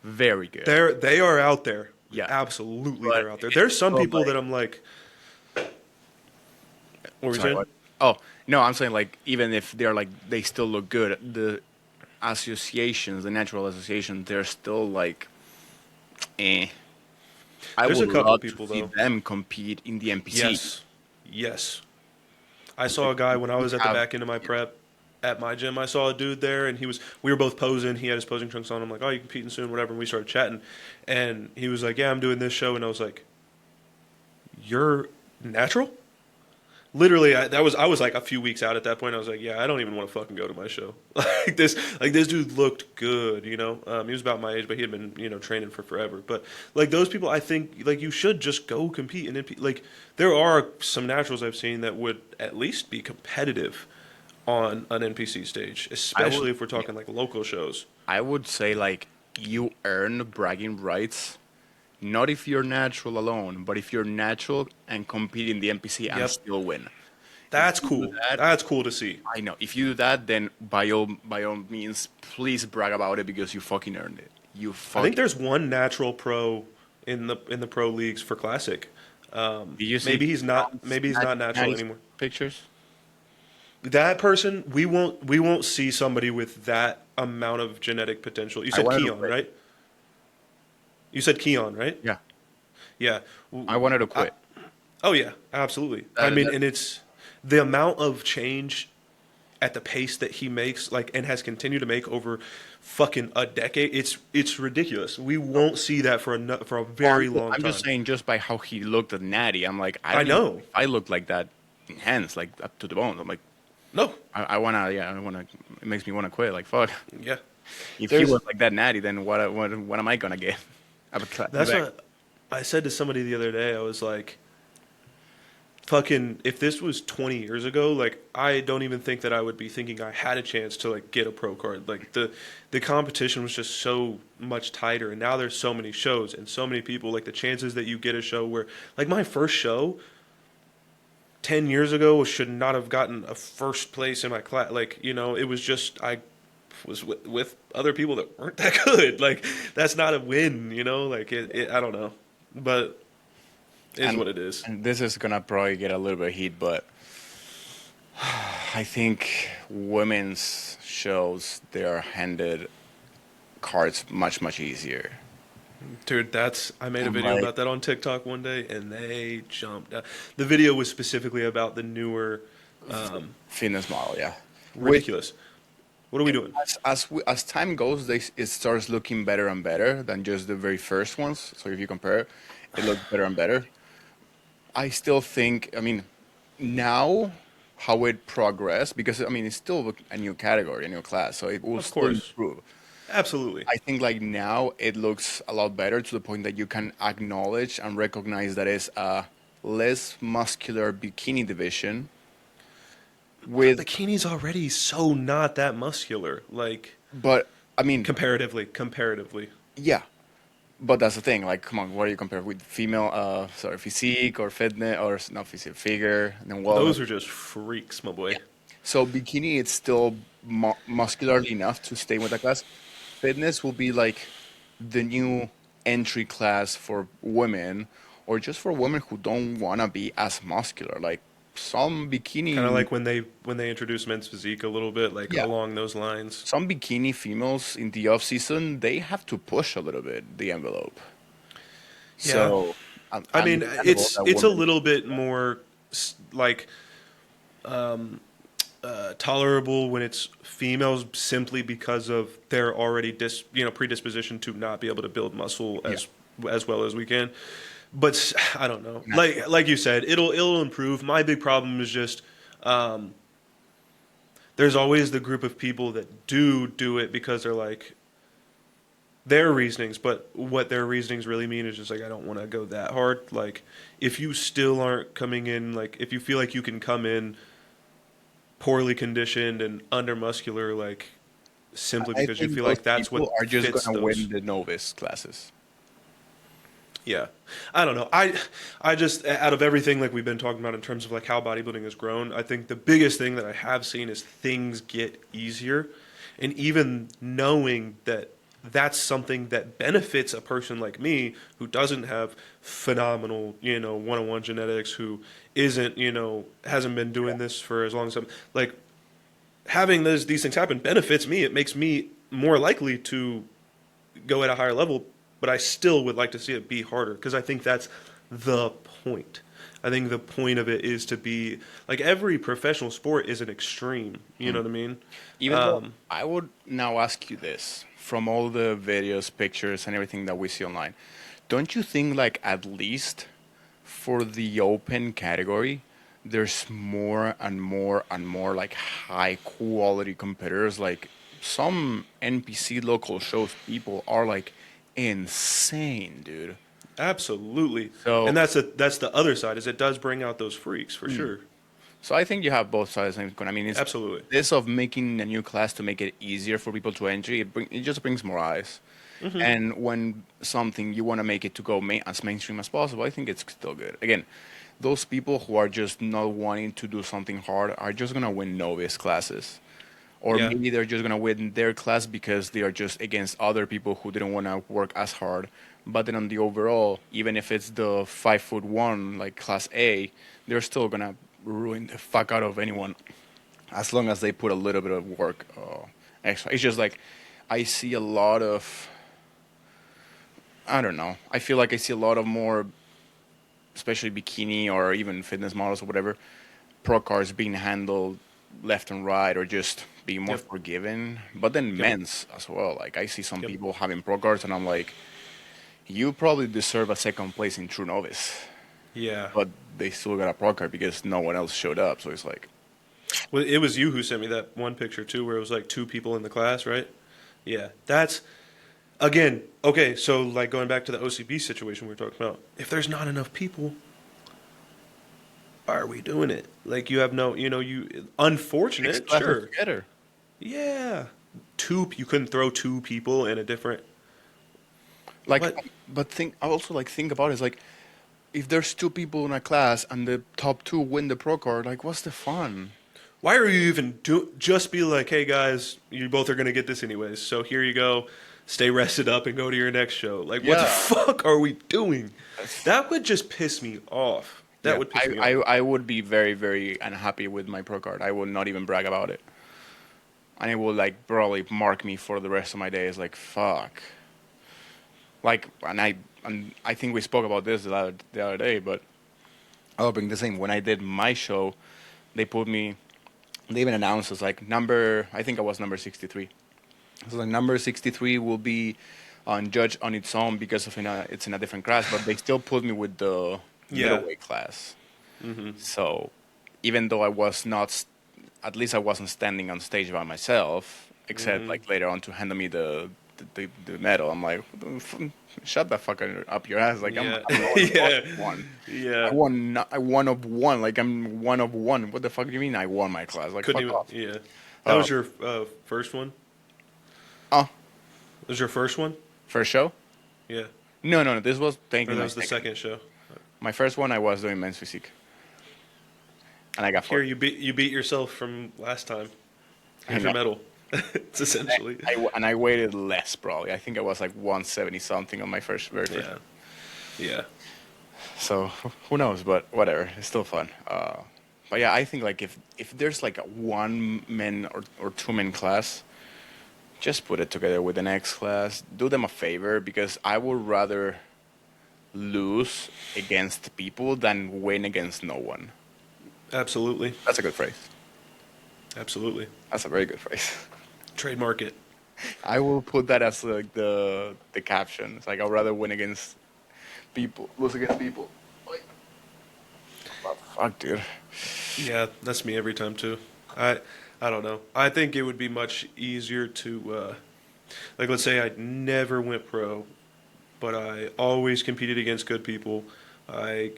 Very good. They are out there. Yeah. Absolutely, But they're out there. There's some but people like- that I'm like, what were you Sorry, saying? what? Oh, no, I'm saying like even if they're like they still look good, the associations, the natural association, they're still like eh. I There's a would couple love people, to see though. them compete in the NPC. Yes. I saw a guy when I was at the Have- back end of my prep. at my gym, I saw a dude there, and we were both posing. He had his posing trunks on. I'm like, oh, you competing soon, whatever. And we started chatting, and he was like, yeah, I'm doing this show, and I was like, you're natural? Literally, I was like a few weeks out at that point. I was like, yeah, I don't even want to fucking go to my show. This dude looked good, you know. He was about my age, but he had been, you know, training for forever. But like those people, I think like you should just go compete. And like there are some naturals I've seen that would at least be competitive on an NPC stage, especially if we're talking like local shows. I would say like you earn bragging rights, not if you're natural alone, but if you're natural and compete in the NPC and Yep. still win. That's If you do cool. that, That's cool to see. I know. If you do that, then by all means, please brag about it because you fucking earned it. You I fucking. think there's one natural pro in the pro leagues for classic. Did you see Maybe he's not. Maybe he's not natural Natty's anymore. Pictures. That person, we won't see somebody with that amount of genetic potential. You I said wanted to Keon, quit. right? You said Keon, right? Yeah, Yeah. I wanted to quit. Oh yeah, absolutely. That- I mean, that- and it's the amount of change at the pace that he makes, like, and has continued to make over fucking a decade. It's ridiculous. We won't see that for a very long I'm time. just saying, just by how he looked at Natty, I'm like, I know. If I looked like that, in hands like up to the bones. I'm like, No. I wanna, yeah, I wanna. It makes me wanna quit. Like fuck. Yeah. If There's- he was like that Natty, then what am I gonna get? That's what I said to somebody the other day. I was like, fucking, if this was 20 years ago, like, I don't even think that I would be thinking I had a chance to, like, get a pro card. Like, the competition was just so much tighter, and now there's so many shows and so many people. Like, the chances that you get a show where, like, my first show 10 years ago should not have gotten a first place in my class. Like, you know, it was just, I was with other people that weren't that good. Like, that's not a win, you know? Like, I don't know. But it's what it is. And this is gonna probably get a little bit of heat, but I think women's shows, they are handed cards much easier. Dude, I made a I'm video like- about that on TikTok one day, and they jumped out. The video was specifically about the newer, Fitness model, yeah. ridiculous. What are we doing? As time goes, it starts looking better and better than just the very first ones. So if you compare, it looks better and better. I still think, I mean, now how it progressed, because I mean it's still a new category, a new class, so it will Of still course. improve. Absolutely. I think like now it looks a lot better to the point that you can acknowledge and recognize that it's a less muscular bikini division with, Bikini's already so not that muscular, like, but I mean, comparatively. yeah, but that's the thing. Like, come on, what do you compare with female? Physique or fitness or not physique, figure? And then Those are just freaks, my boy. So bikini, it's still muscularly enough to stay with the class. Fitness will be like the new entry class for women, or just for women who don't want to be as muscular. Like some bikini, Kind of like when they introduced men's physique a little bit, like Yeah. along those lines. some bikini females in the off season, they have to push a little bit the envelope. Yeah. So I mean, understandable it's that a women- little bit more like tolerable when it's females simply because of they're already predispositioned to not be able to build muscle as well as we can. But I don't know. Like you said, it'll improve. My big problem is just there's always the group of people that do it because they're like their reasonings, but what their reasonings really mean is just like, I don't want to go that hard. Like, if you still aren't coming in, like, if you feel like you can come in poorly conditioned and under muscular, like, simply I because you think feel like those that's what people are just fits gonna those. win the novice classes. Yeah. I don't know. I just, out of everything like we've been talking about in terms of like how bodybuilding has grown, I think the biggest thing that I have seen is things get easier. And even knowing that that's something that benefits a person like me who doesn't have phenomenal, one-on-one genetics, who isn't, hasn't been doing this for as long as I'm, like, having these things happen benefits me. It makes me more likely to go at a higher level, but I still would like to see it be harder because I think that's the point. I think the point of it is to be like every professional sport is an extreme. You know what I mean? Even though I would now ask you this from all the videos, pictures, and everything that we see online, don't you think like at least for the open category, there's more and more and more like high quality competitors? Like some NPC local shows people are like insane, dude. Absolutely. So And that's the other side is it does bring out those freaks for sure. So I think you have both sides. I mean, it's Absolutely. this of making a new class to make it easier for people to enter. It just brings more eyes. And when something you want to make it to go as mainstream as possible, I think it's still good. Again, those people who are just not wanting to do something hard are just gonna win novice classes, or Yeah. maybe they're just gonna win their class because they are just against other people who didn't want to work as hard. But then on the overall, even if it's the 5'1" like class A, they're still gonna ruin the fuck out of anyone as long as they put a little bit of work extra. It's just like I see a lot of, I don't know. I feel like I see a lot of more, especially bikini or even fitness models or whatever, pro cars being handled left and right or just being more Yep. forgiven. But then Yep. men's as well. Like I see some Yep. people having pro cars and I'm like, you probably deserve a second place in True Novice. Yeah. But they still got a pro card because no one else showed up. So it's like, Well, it was you who sent me that one picture too, where it was like two people in the class, right? Yeah, that's again okay. So like going back to the OCB situation we were talking about, if there's not enough people, why are we doing it? Like you have no, you unfortunate, next class sure, together. yeah. You couldn't throw two people in a different. Like, What? but think I also like think about it, it's like if there's two people in a class and the top two win the pro card, like what's the fun? Why are you even just be like, hey guys, you both are gonna get this anyways. So here you go. Stay rested up and go to your next show. Like, what the Yeah. fuck are we doing? That would just piss me off. That Yeah, would piss me I off. I would be very very unhappy with my pro card. I would not even brag about it, and it will like probably mark me for the rest of my days. Like fuck. Like, and I think we spoke about this the other day, but I'll bring the same. When I did my show, they put me. They even announced as like number. I think I was number 63. So like number 63 will be on judge on its own because of it's in a different class, but they still put me with the Yeah. middleweight class. So even though I was not, at least I wasn't standing on stage by myself, except like later on to hand me the medal. I'm like, shut the fuck up your ass! Like Yeah. I'm the Yeah. one. Yeah. I won of one. Like I'm one of one. What the fuck do you mean I won my class? Like Couldn't fuck even. off. Yeah. That was Uh, your first one. Oh, That was your first one. first show? Yeah. No. This was Or thanking that my was the second show. My first one I was doing men's physique, and I got Here fourth. you beat yourself from last time. I Here's your know. medal. It's essentially. And I weighted less probably. I think I was like 170 something on my very first. Yeah. Yeah. So who knows? But whatever, it's still fun. But yeah, I think like if there's like a one men or two men class, just put it together with the next class. Do them a favor because I would rather lose against people than win against no one. Absolutely. That's a good phrase. Absolutely. That's a very good phrase. Trademark it. I will put that as like the caption. It's like I'd rather win against people, lose against people. Like, what the fuck, dude? Yeah, that's me every time too. I don't know. I think it would be much easier to like let's say I never went pro, but I always competed against good people. I,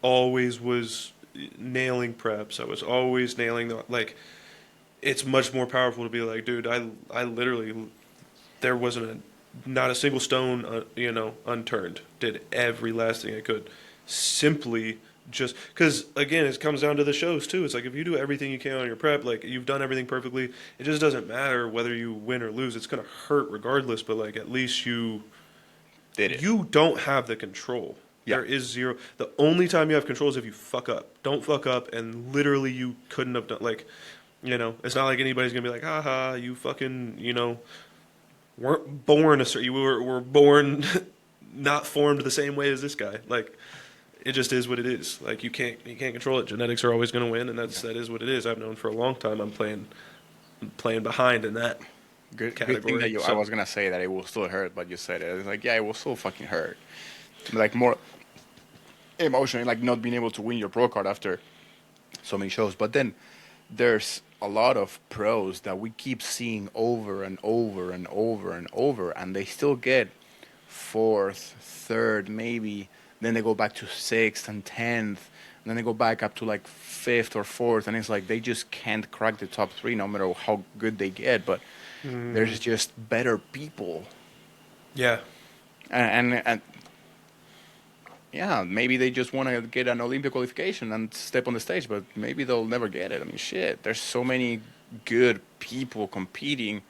always was nailing preps. I was always nailing the like it's much more powerful to be like, dude, I literally there wasn't not a single stone unturned. Did every last thing I could simply just because again it comes down to the shows too. It's like if you do everything you can on your prep, like you've done everything perfectly, it just doesn't matter whether you win or lose. It's gonna hurt regardless, but like at least you Did it? you don't have the control. Yeah. There is zero. The only time you have control is if you fuck up. Don't fuck up, and literally you couldn't have done like, it's not like anybody's gonna be like, haha, you fucking, weren't born a certain. You were born not formed the same way as this guy. Like, it just is what it is. Like you can't control it. Genetics are always going to win, and that is what it is. I've known for a long time. I'm playing behind in that Good thing category. that I was gonna say that it will still hurt, but you said it. It's like, yeah, it will still fucking hurt. Like more emotionally, like not being able to win your pro card after so many shows. But then there's a lot of pros that we keep seeing over and over and over and over, and they still get fourth, third, maybe. Then they go back to sixth and 10th. And then they go back up to like fifth or fourth, and it's like they just can't crack the top three no matter how good they get. But there's just better people, Yeah. and yeah, maybe they just want to get an Olympic qualification and step on the stage, but maybe they'll never get it. I mean, shit, there's so many good people competing,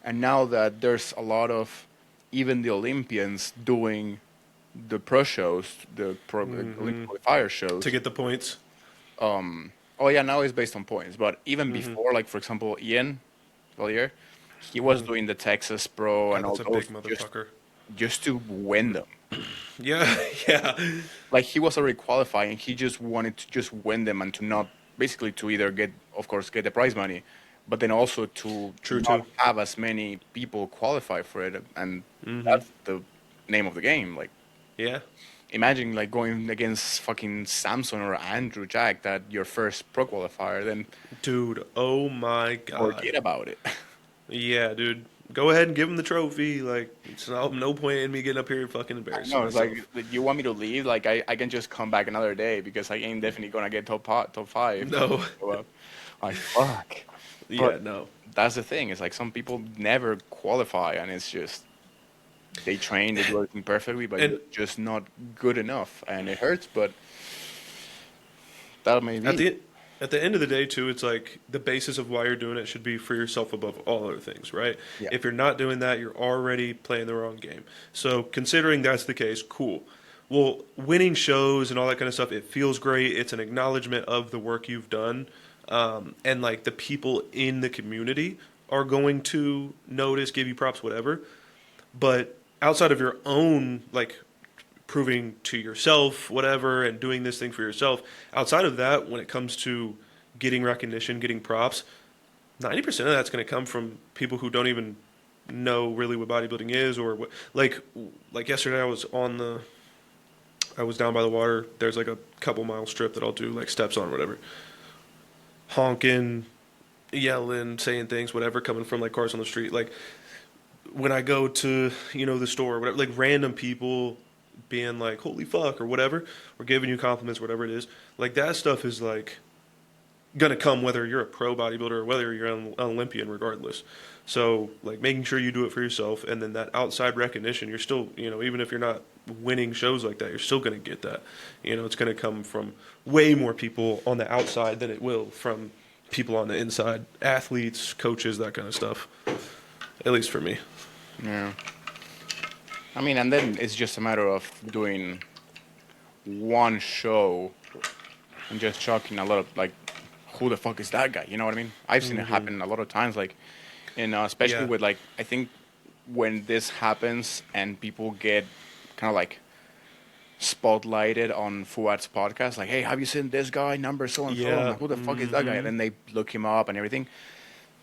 and now that there's a lot of even the Olympians doing the pro shows, the pro Olympic qualifier shows. To get the points. Oh yeah, now it's based on points. But even before, like for example, Ian Valier, he was doing the Texas Pro and all That's a those big motherfucker. just to win them. Yeah, yeah. Like he was already qualifying, he just wanted to just win them and to not basically to either get, of course, get the prize money, but then also to not have as many people qualify for it, and that's the name of the game. Like, Yeah. imagine like going against fucking Samson or Andrew Jack, that your first pro qualifier, then Dude, oh my god. forget about it. Yeah, dude. Go ahead and give him the trophy. Like, it's no point in me getting up here and fucking embarrassing No, it's myself. like, you want me to leave? Like, I can just come back another day because I ain't definitely gonna get top five. No. Like, fuck. Yeah, But no. that's the thing. It's like some people never qualify, and it's just they train, they do everything perfectly, but you're just not good enough, and it hurts. But that may be. At the end of the day, too, it's like the basis of why you're doing it should be for yourself above all other things, right? Yeah. If you're not doing that, you're already playing the wrong game. So considering that's the case, cool. Well, winning shows and all that kind of stuff, it feels great. It's an acknowledgement of the work you've done. And like the people in the community are going to notice, give you props, whatever. But outside of your own, like, proving to yourself, whatever, and doing this thing for yourself, outside of that, when it comes to getting recognition, getting props, 90% of that's going to come from people who don't even know really what bodybuilding is, or what, like yesterday I was down by the water. There's like a couple mile strip that I'll do like steps on, whatever. Honking, yelling, saying things, whatever, coming from like cars on the street. Like when I go to, the store or whatever, like random people being like, holy fuck, or whatever, or giving you compliments, whatever it is. Like that stuff is like gonna come whether you're a pro bodybuilder or whether you're an Olympian, regardless. So like making sure you do it for yourself, and then that outside recognition, you're still, even if you're not winning shows like that, you're still gonna get that. It's gonna come from way more people on the outside than it will from people on the inside, athletes, coaches, that kind of stuff. At least for me. Yeah. I mean, and then it's just a matter of doing one show and just chucking a lot of, like, who the fuck is that guy? You know what I mean? I've seen it happen a lot of times, like, especially with, like, I think when this happens and people get kind of, like, spotlighted on Fuad's podcast, like, hey, have you seen this guy, number so-and-so? Yeah. Like, who the fuck is that guy? And then they look him up and everything.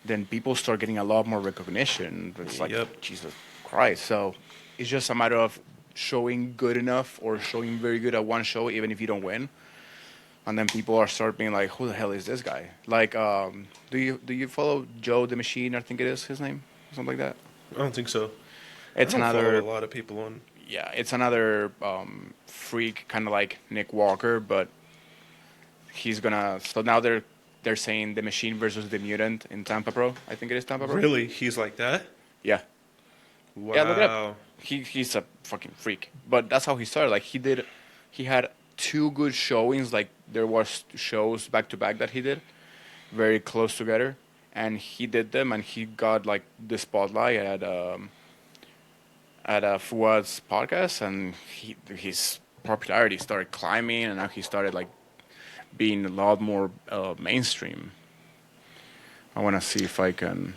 Then people start getting a lot more recognition. It's like, Jesus Christ. So it's just a matter of showing good enough or showing very good at one show, even if you don't win. And then people are start being like, who the hell is this guy? Like, do you follow Joe the Machine? I think it is his name, something like that. I don't think so. It's I don't another follow a lot of people on. Yeah, it's another freak, kind of like Nick Walker, but he's gonna. So now they're saying the Machine versus the Mutant in Tampa Pro. I think it is Tampa Pro. Really? He's like that? Yeah. Wow. Yeah, look it up. He's a fucking freak. But that's how he started. Like he had 2 good showings. Like there was shows back to back that he did, very close together, and he did them, and he got like the spotlight at Fuad's podcast, and his popularity started climbing, and now he started like being a lot more mainstream. I want to see if I can.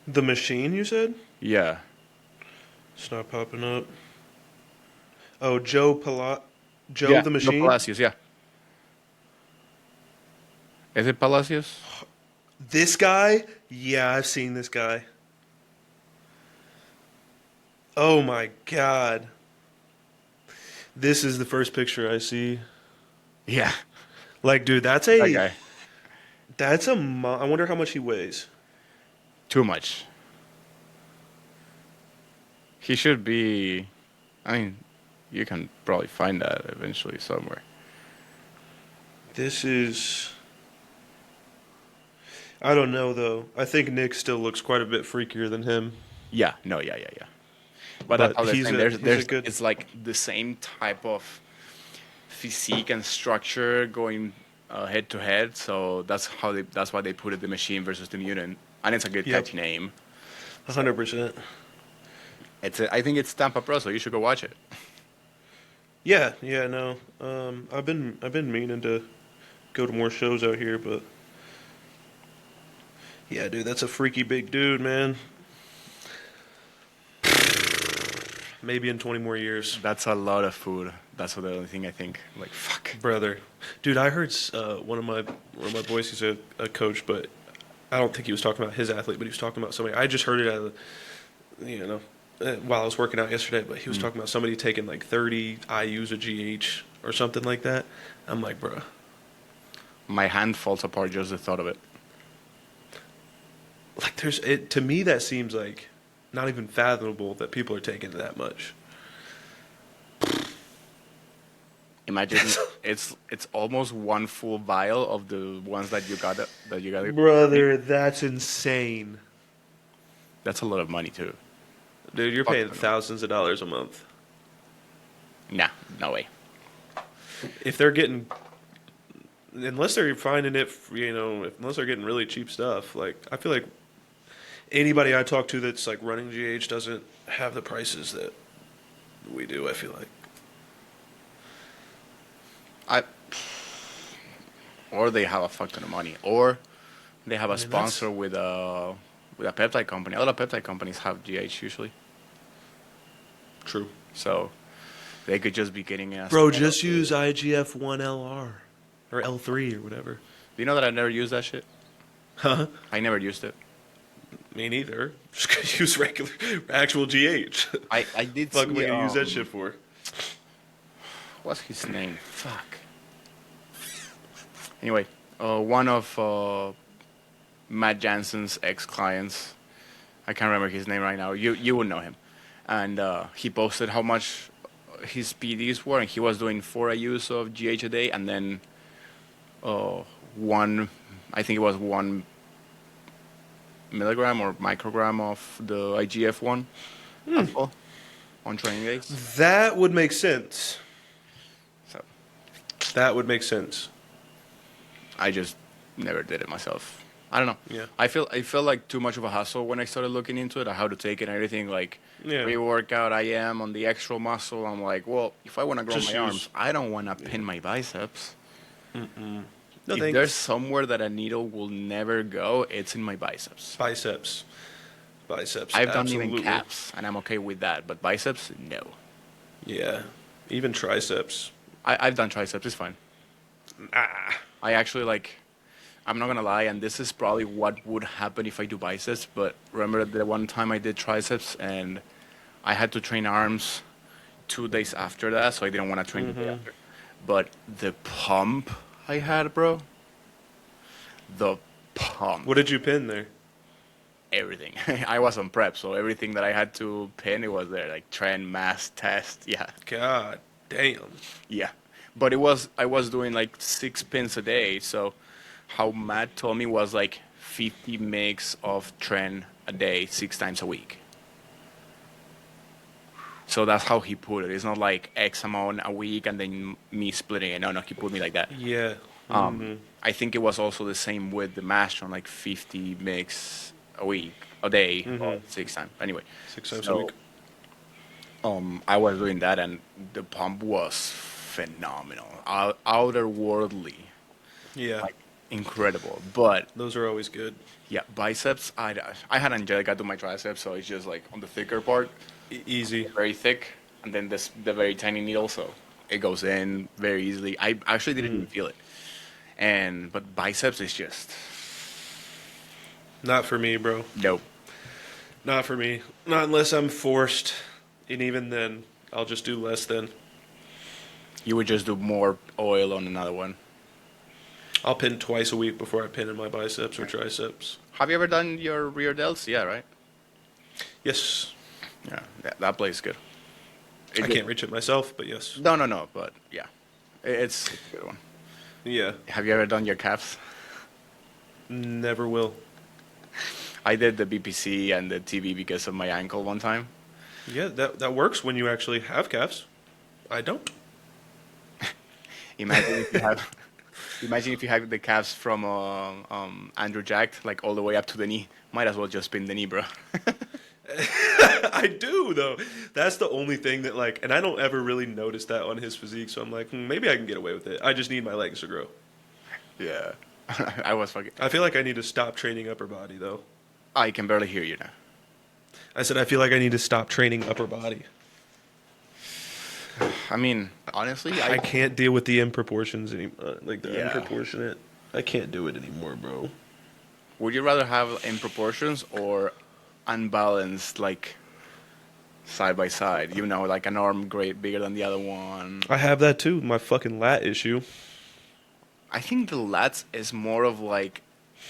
The Machine, you said? Yeah. It's not popping up. Oh, Joe Joe the Joe Machine. Palacios, yeah. Is it Palacios? This guy? Yeah, I've seen this guy. Oh my god. This is the first picture I see. Yeah, Like, dude, that guy. I wonder how much he weighs. Too much. He should be. I mean, you can probably find that eventually somewhere. This is. I don't know though. I think Nick still looks quite a bit freakier than him. Yeah, no, yeah. But that's But how they're saying. he's a good. It's like the same type of physique and structure going head to head. So that's why they put it the machine versus the mutant, and it's a good Yep. catchy name. 100%. I think it's Tampa Pro, so you should go watch it. Yeah, no. I've been meaning to go to more shows out here, but yeah, dude, that's a freaky big dude, man. Maybe in 20 more years, That's a lot of food. That's the only thing I think. Like fuck. brother. Dude, I heard one of my boys. He's a coach, but I don't think he was talking about his athlete, but he was talking about somebody. I just heard it out of while I was working out yesterday. But he was talking about somebody taking like 30 IUs of GH or something like that. I'm like, bro. My hand falls apart just the thought of it. Like to me that seems like not even fathomable that people are taking that much. Imagine it's almost one full vial of the ones that you got. Brother, that's insane. That's a lot of money too. Dude, you're Fuck paying no. thousands of dollars a month. Nah, no way. If they're getting unless they're finding it, unless they're getting really cheap stuff, like I feel like anybody I talk to that's like running GH doesn't have the prices that we do, I feel like. Or they have a fuck ton of money, or they have a I mean, sponsor with a peptide company. A lot of peptide companies have GH usually, True. so they could just be getting a. Bro, just use IGF-1LR or L3 or whatever. Do you know that I never used that shit? Huh? I never used it. Me neither. Just gonna use regular, actual GH. I did. Fuck, see, am I gonna use that shit for? What's his name? Fuck. Anyway, one of Matt Jansen's ex-clients, I can't remember his name right now. You would know him, and he posted how much his PDs were, and he was doing 4 IUs of GH a day, and then I think it was 1 milligram or microgram of the IGF-1 on training days. That would make sense. So That would make sense. I just never did it myself. I don't know. Yeah. I felt like too much of a hassle when I started looking into it, how to take it and everything. Like Yeah. pre-workout, I am on the extra muscle. I'm like, well, if I want to grow Just my use- arms, I don't want to pin my biceps. No If thanks. there's somewhere that a needle will never go, it's in my biceps. Biceps. I've done absolutely. even calves, and I'm okay with that. But biceps, no. Yeah. Even triceps. I've done triceps. It's fine. I actually like. I'm not gonna lie, and this is probably what would happen if I do biceps. But remember the one time I did triceps, and I had to train arms 2 days after that, so I didn't want to train the day after. But the pump I had, bro. The pump. What did you pin there? Everything. I was on prep, so everything that I had to pin, it was there. Like trend, mass, test. Yeah. God damn. Yeah. But I was doing like 6 pins a day, so how Matt told me was like 50 mgs of tren a day, 6 times a week. So that's how he put it. It's not like X amount a week and then me splitting it. No, he put me like that. Yeah. I think it was also the same with the Mastron, like 50 mgs a day, or 6 times. Anyway. 6 times so, a week. I was doing that, and the pump was phenomenal, outerworldly, Yeah. like incredible. But Those are always good. yeah, biceps. I had Angelica do my triceps, so it's just like on the thicker part, Easy. very thick, and then the very tiny needle. So it goes in very easily. I actually didn't even feel it. But biceps is just Not for me, bro. nope. Not for me. Not unless I'm forced. And even then, I'll just do less then. You would just do more oil on another one. I'll pin twice a week before I pin in my biceps or triceps. Have you ever done your rear delts? Yeah, right? Yes. Yeah, that plays good. I can't reach it myself, but yes. No, but yeah. It's a good one. Yeah. Have you ever done your calves? Never will. I did the BPC and the TV because of my ankle one time. Yeah, that works when you actually have calves. I don't. Imagine if you have, imagine if you have the calves from Andrew Jack, like all the way up to the knee. Might as well just spin the knee, bro. I do, though. That's the only thing that, like, and I don't ever really notice that on his physique, so I'm like, maybe I can get away with it. I just need my legs to grow. Yeah. I was fucking... I feel like I need to stop training upper body, though. I can barely hear you now. I said I feel like I need to stop training upper body. I mean, honestly, I can't deal with the improportions anymore. Like, the Yeah. unproportionate. I can't do it anymore, bro. Would you rather have in proportions or unbalanced, like, side by side? You know, like an arm great bigger than the other one. I have that, too. My fucking lat issue. I think the lats is more of like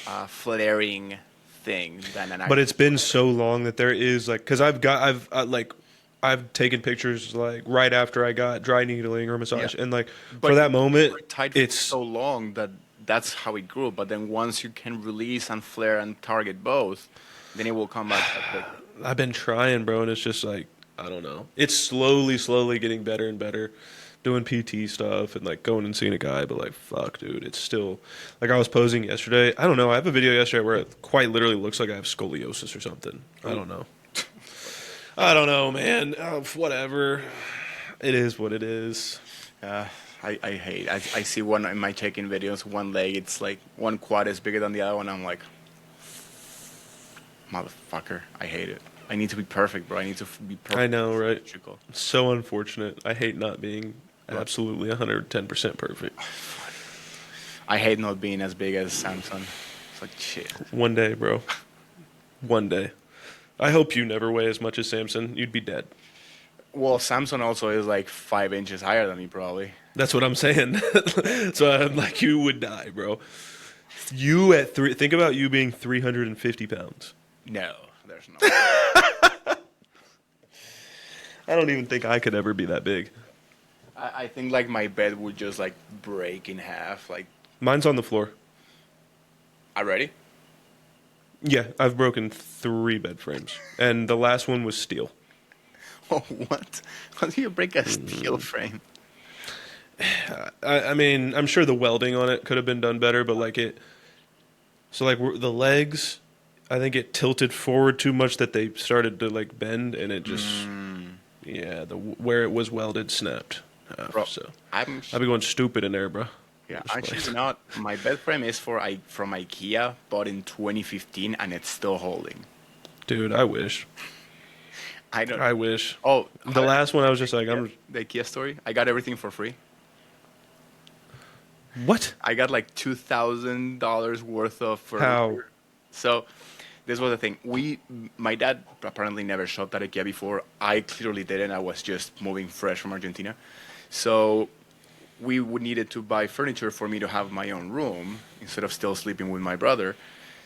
a flaring thing than an. But it's been so long that there is, like, because I've taken pictures, like, right after I got dry needling or massage. Yeah. And, like, But for that moment, you were tight it's... for so long that that's how it grew. But then once you can release and flare and target both, then it will come back. I've been trying, bro, and it's just like, I don't know. It's slowly getting better and better. Doing PT stuff and, like, going and seeing a guy, but, like, fuck, dude, it's still... Like, I was posing yesterday. I don't know. I have a video yesterday where it quite literally looks like I have scoliosis or something. I don't know. I don't know, man. Whatever. It is what it is. I hate. I see one in my check-in videos. One leg, it's like one quad is bigger than the other one. I'm like, motherfucker. I hate it. I need to be perfect, bro. I need to be perfect. I know, right? Symmetrical. It's so unfortunate. I hate not being absolutely 110% perfect. I hate not being as big as Samson. It's like shit. One day, bro. One day. I hope you never weigh as much as Samson. You'd be dead. Well, Samson also is like 5 inches higher than me, probably. That's what I'm saying. So I'm like, you would die, bro. You at three. Think about you being 350 pounds. No, there's no. I don't even think I could ever be that big. I think like my bed would just like break in half. Like, Mine's on the floor. already? Yeah, I've broken 3 bed frames, and the last one was steel. Oh, what? How do you break a steel frame? I mean, I'm sure the welding on it could have been done better, but like it. So like the legs, I think it tilted forward too much that they started to like bend, and it just yeah, where it was welded snapped. Bro, So I've I'd be going stupid in there, bro. Yeah, actually not. My bed frame is from IKEA, bought in 2015, and it's still holding. Dude, I wish. I wish. Oh, The last one I was just like, I'm. the IKEA story. I got everything for free. What? I got like $2,000 worth of furniture. How? So, this was the thing. My dad apparently never shopped at IKEA before. I clearly didn't. I was just moving fresh from Argentina. So, we needed to buy furniture for me to have my own room instead of still sleeping with my brother.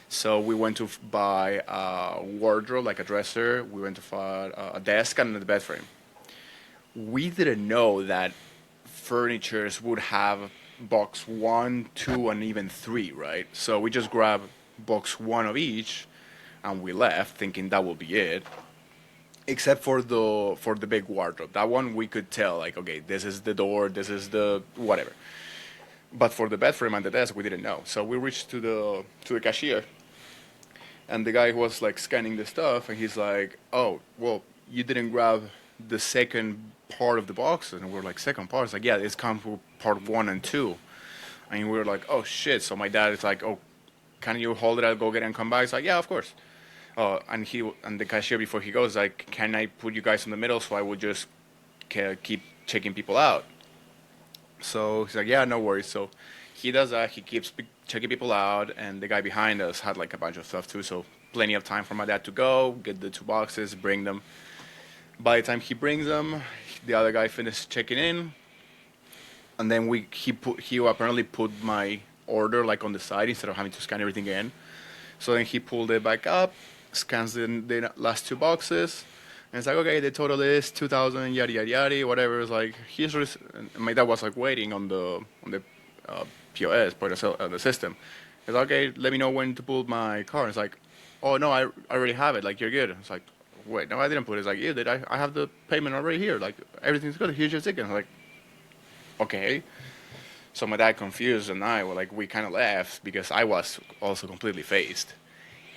So we went to buy a wardrobe, like a dresser. We went to buy a desk and a bed frame. We didn't know that furnitures would have box 1, 2, and even 3, right? So we just grabbed box 1 of each, and we left thinking that will be it. Except for the big wardrobe. That one we could tell, like, okay, this is the door, this is the whatever. But for the bed frame and the desk, we didn't know. So we reached to the cashier, and the guy was like scanning the stuff, and he's like, "Oh, well, you didn't grab the second part of the boxes." And we're like, "Second part?" It's like, "Yeah, it's comes with part 1 and 2." And we were like, "Oh shit!" So my dad is like, "Oh, can you hold it? I'll go get it and come back." It's like, "Yeah, of course." And the cashier before he goes like, "Can I put you guys in the middle so I will just keep checking people out?" So he's like, yeah, no worries. So he does that. He keeps checking people out, and the guy behind us had like a bunch of stuff too. So plenty of time for my dad to go get the 2 boxes, bring them. By the time he brings them, the other guy finished checking in, and then he apparently put my order like on the side instead of having to scan everything in. So then he pulled it back up, scans the last 2 boxes, and it's like, okay, the total is 2,000, yada yada yada, whatever. It's like and my dad was like waiting on the POS point of sale the system. It's like, okay, let me know when to pull my card. It's like, oh no, I already have it. Like you're good. It's like, wait, no, I didn't put it. It's like, yeah, did I have the payment already here? Like everything's good. Here's your ticket. I'm like, okay. So my dad confused and we kind of laughed because I was also completely phased.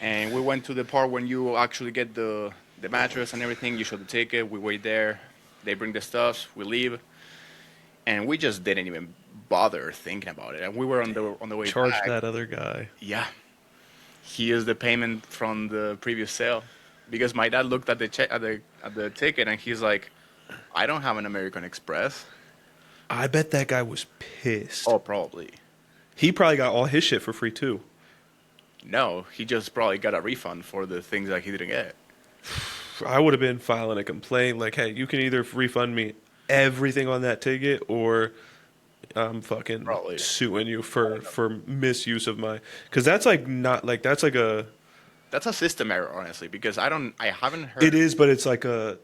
And we went to the part when you actually get the mattress and everything. You show the ticket. We wait there. They bring the stuff. We leave. And we just didn't even bother thinking about it. And we were on the way Charge back. that other guy. Yeah. He used the payment from the previous sale. Because my dad looked at the ticket and he's like, I don't have an American Express. I bet that guy was pissed. Oh, probably. He probably got all his shit for free too. No, he just probably got a refund for the things that he didn't get. I would have been filing a complaint like, hey, you can either refund me everything on that ticket or I'm fucking Probably. suing you for misuse of my... Because that's like not like... That's like a... That's a system error, honestly, because I haven't heard... It is, but it's like a...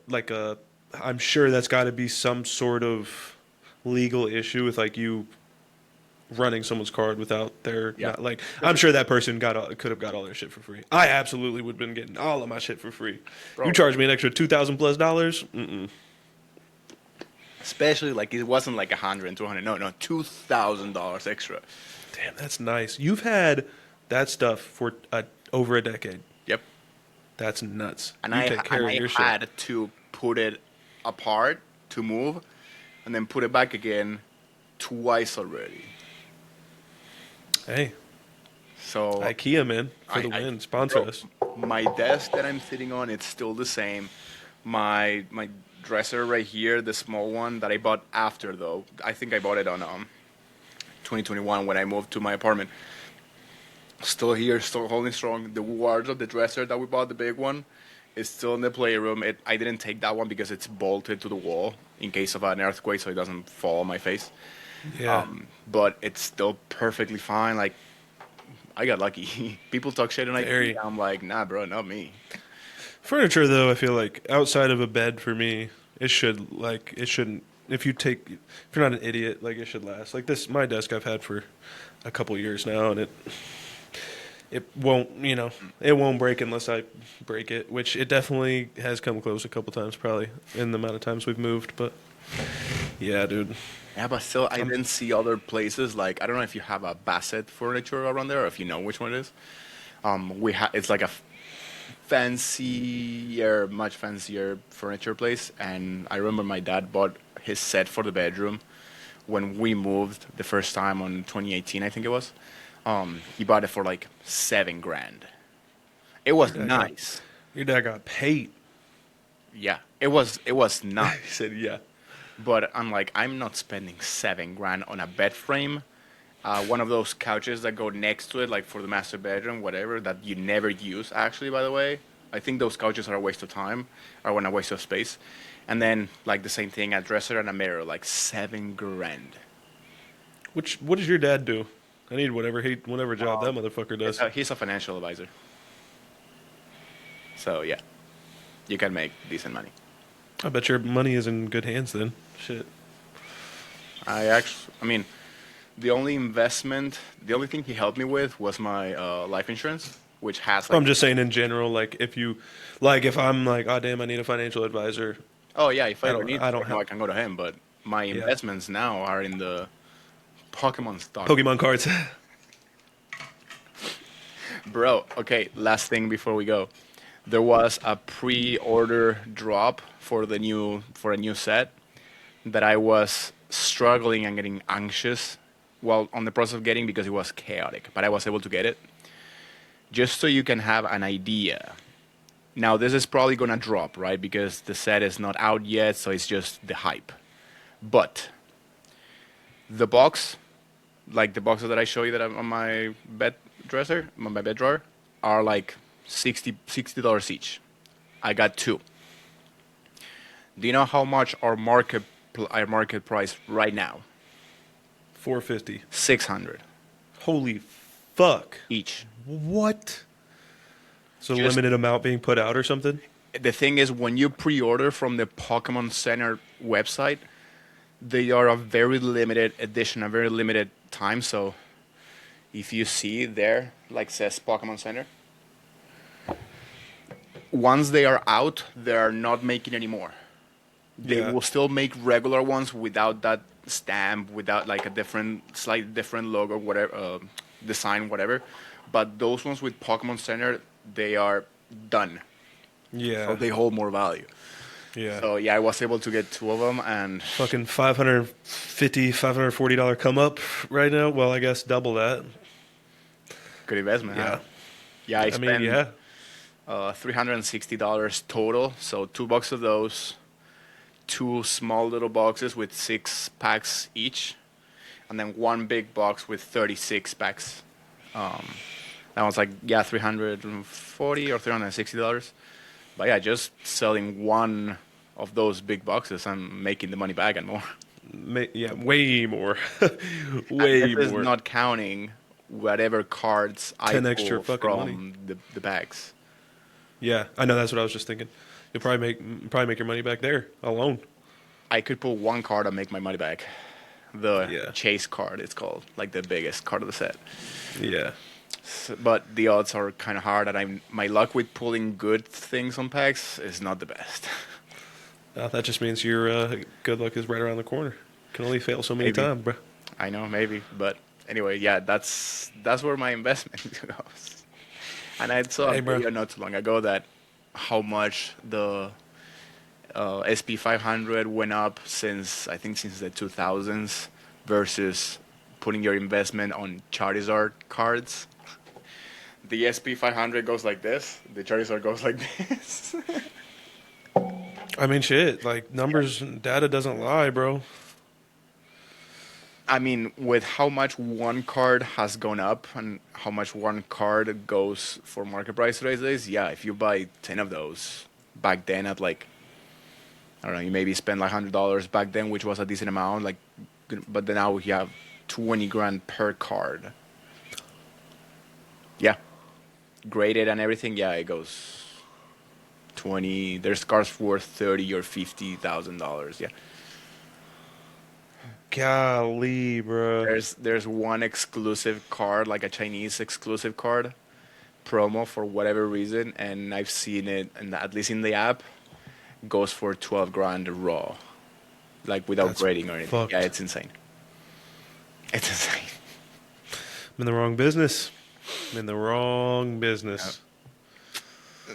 I'm sure that's got to be some sort of legal issue with like you running someone's card without their I'm sure that person could have got all their shit for free. I absolutely would have been getting all of my shit for free. Bro, you charge me an extra $2,000 plus. Mm-mm. Especially like it wasn't like $100, $200. No, $2,000 extra. Damn, that's nice. You've had that stuff for over a decade. Yep. That's nuts. And you take care of your had shit. to put it apart to move, and then put it back again twice already. Hey. So IKEA, man, for the win. Sponsor us. My desk that I'm sitting on, it's still the same. My dresser right here, the small one that I bought after though. I think I bought it on 2021 when I moved to my apartment. Still here, still holding strong. The wardrobe, the dresser that we bought, the big one, is still in the playroom. I didn't take that one because it's bolted to the wall in case of an earthquake, so it doesn't fall on my face. Yeah. But it's still perfectly fine. Like, I got lucky. People talk shit on IKEA. I'm like, nah, bro, not me. Furniture, though, I feel like outside of a bed for me, it shouldn't. If you're not an idiot, like it should last. Like this, my desk I've had for a couple years now, and it won't, it won't break unless I break it, which it definitely has come close a couple times, probably in the amount of times we've moved. But yeah, dude. Yeah, but still, I didn't see other places. Like, I don't know if you have a Bassett furniture around there, or if you know which one it is. It's like a much fancier furniture place. And I remember my dad bought his set for the bedroom when we moved the first time on 2018, I think it was. He bought it for like $7,000. It was nice. Your dad got paid. Yeah, it was nice. He said, yeah. But I'm like, I'm not spending $7,000 on a bed frame. One of those couches that go next to it, like for the master bedroom, whatever, that you never use, actually, by the way. I think those couches are a waste of time, or a waste of space. And then, like, the same thing, a dresser and a mirror, like $7,000. What does your dad do? I need whatever job that motherfucker does. He's a financial advisor. So, yeah. You can make decent money. I bet your money is in good hands then. Shit. The only thing he helped me with was my life insurance, which has. I'm just saying in general, like if I'm like, oh damn, I need a financial advisor. Oh yeah, if I need, I can go to him. But my investments now are in the Pokémon stock. Pokemon cards. Bro, okay. Last thing before we go, there was a pre-order drop for a new set that I was struggling and getting anxious while on the process of getting because it was chaotic, but I was able to get it. Just so you can have an idea. Now this is probably gonna drop, right? Because the set is not out yet, so it's just the hype. But The box, like the boxes that I show you that are on my bed dresser, on my bed drawer, are like $60 each. I got two. Do you know how much our market price right now? 450. 600 Holy fuck. each. What? So Just- limited amount being put out or something? The thing is, when you pre-order from the Pokemon Center website, they are a very limited edition, a very limited time. So if you see there, like says Pokemon Center, once they are out, they are not making anymore. They Yeah. will still make regular ones without that stamp, without like a slight different logo, whatever, design, whatever. But those ones with Pokemon Center, they are done. Yeah. So they hold more value. Yeah. So yeah, I was able to get two of them, and Fucking $540 come up right now. Well, I guess double that. good investment. Yeah. Huh? Yeah, I I spent mean, yeah. $360 total. So 2 boxes of those, two small little boxes with 6 packs each, and then one big box with 36 packs. That was like, yeah, $340 or $360. But yeah, just selling one of those big boxes, I'm making the money back and more. Yeah, way more. And Way this is more. not counting whatever cards I 10 pull extra fucking from money. the bags. Yeah, I know. That's what I was just thinking. You'll probably make your money back there alone. I could pull one card and make my money back. The Yeah. chase card, it's called, like the biggest card of the set. Yeah. But the odds are kind of hard, and my luck with pulling good things on packs is not the best. That just means your good luck is right around the corner. Can only fail so many Maybe. times, bro. I know, maybe, but anyway, yeah, that's where my investment goes. And I saw Hey, a bro. video not too long ago that how much the SP500 went up since the 2000s versus putting your investment on Charizard cards. The SP500 goes like this. The Charizard goes like this. I mean, shit. Like, numbers and data doesn't lie, bro. I mean, with how much one card has gone up and how much one card goes for market price these days, yeah, if you buy 10 of those back then at like, I don't know, you maybe spend like $100 back then, which was a decent amount, like, but then now you have 20 grand per card. Yeah. Graded and everything, yeah, it goes 20. There's cards worth 30 or $50,000. Yeah. Golly, bro. There's one exclusive card, like a Chinese exclusive card promo for whatever reason, and I've seen it, and at least in the app, goes for 12 grand raw, like without That's grading or anything. fucked. Yeah, it's insane. It's insane. I'm in the wrong business. I'm in the wrong business.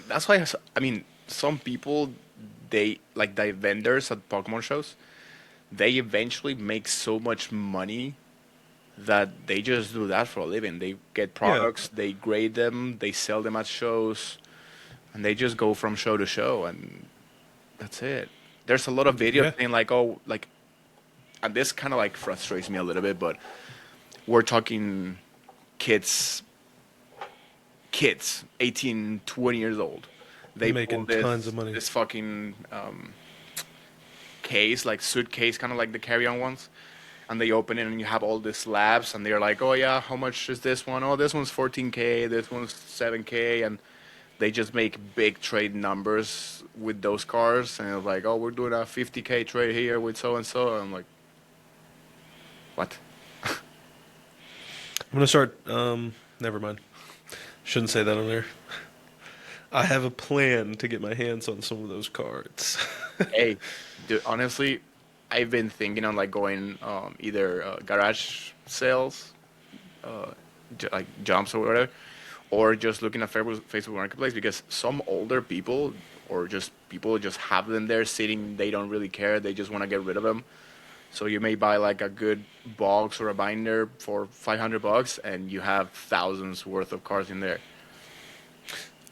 That's why I mean, some people, they like the vendors at Pokemon shows, they eventually make so much money that they just do that for a living. They get products, they grade them, they sell them at shows, and they just go from show to show, and that's it. There's a lot of videos Yeah. saying like, oh, like, and this kind of like frustrates me a little bit, but we're talking kids, 18, 20 years old. They Making pull tons of money. This fucking case, like suitcase, kind of like the carry-on ones, and they open it and you have all these slabs, and they're like, oh yeah, how much is this one? Oh, this one's 14K, this one's 7K, and they just make big trade numbers with those cars, and it's like, oh, we're doing a 50K trade here with so and so. I'm like, what? I'm gonna start. Never mind. Shouldn't say that on there. I have a plan to get my hands on some of those cards. Hey, dude, honestly, I've been thinking on like going either garage sales, like jumps or whatever, or just looking at Facebook Marketplace, because some older people or just people just have them there sitting. They don't really care. They just want to get rid of them. So you may buy like a good box or a binder for $500, and you have thousands worth of cards in there.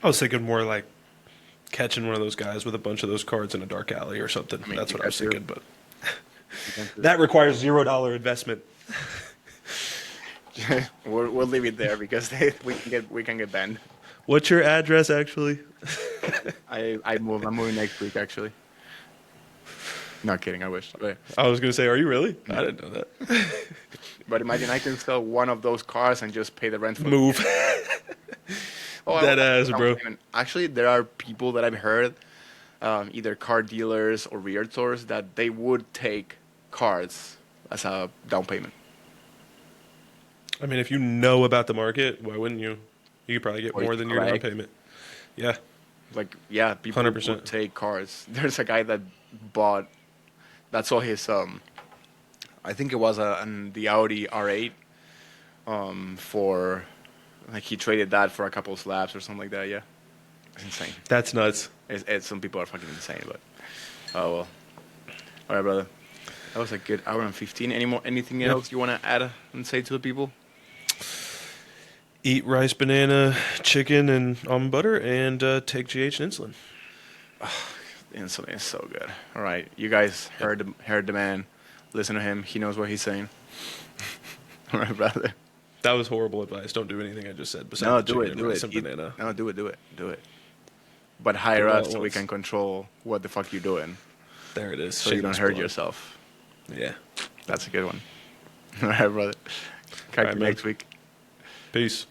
I was thinking more like catching one of those guys with a bunch of those cards in a dark alley or something. I mean, That's you what I was got to. thinking. But That requires $0 investment. We'll leave it there because we can get banned. What's your address, actually? I'm moving next week actually. Not kidding, I wish. But I was going to say, are you really? I didn't know that. But imagine I can sell one of those cars and just pay the rent for Move. That ass, bro. Actually, there are people that I've heard, either car dealers or realtors, that they would take cars as a down payment. I mean, if you know about the market, why wouldn't you? You could probably get more than your down payment. Yeah. Like, yeah, people 100%. would take cars. There's a guy that bought, that's all his, I think it was the Audi R8, for, like, he traded that for a couple of slabs or something like that, yeah. It's insane. That's nuts. Some people are fucking insane, but, oh well. All right, brother. That was a good hour and 15. Anything else you want to add and say to the people? Eat rice, banana, chicken, and almond butter, and take GH and insulin. Insulin is so good. All right, you guys heard the man. Listen to him. He knows what he's saying. All right, brother. That was horrible advice. Don't do anything I just said. Besides No, the do chicken it. and rice and banana. No, do it. But hire us so we can control what the fuck you're doing. There it is. So you don't hurt yourself. Yeah. That's a good one. All right, brother. Catch you next week. Peace.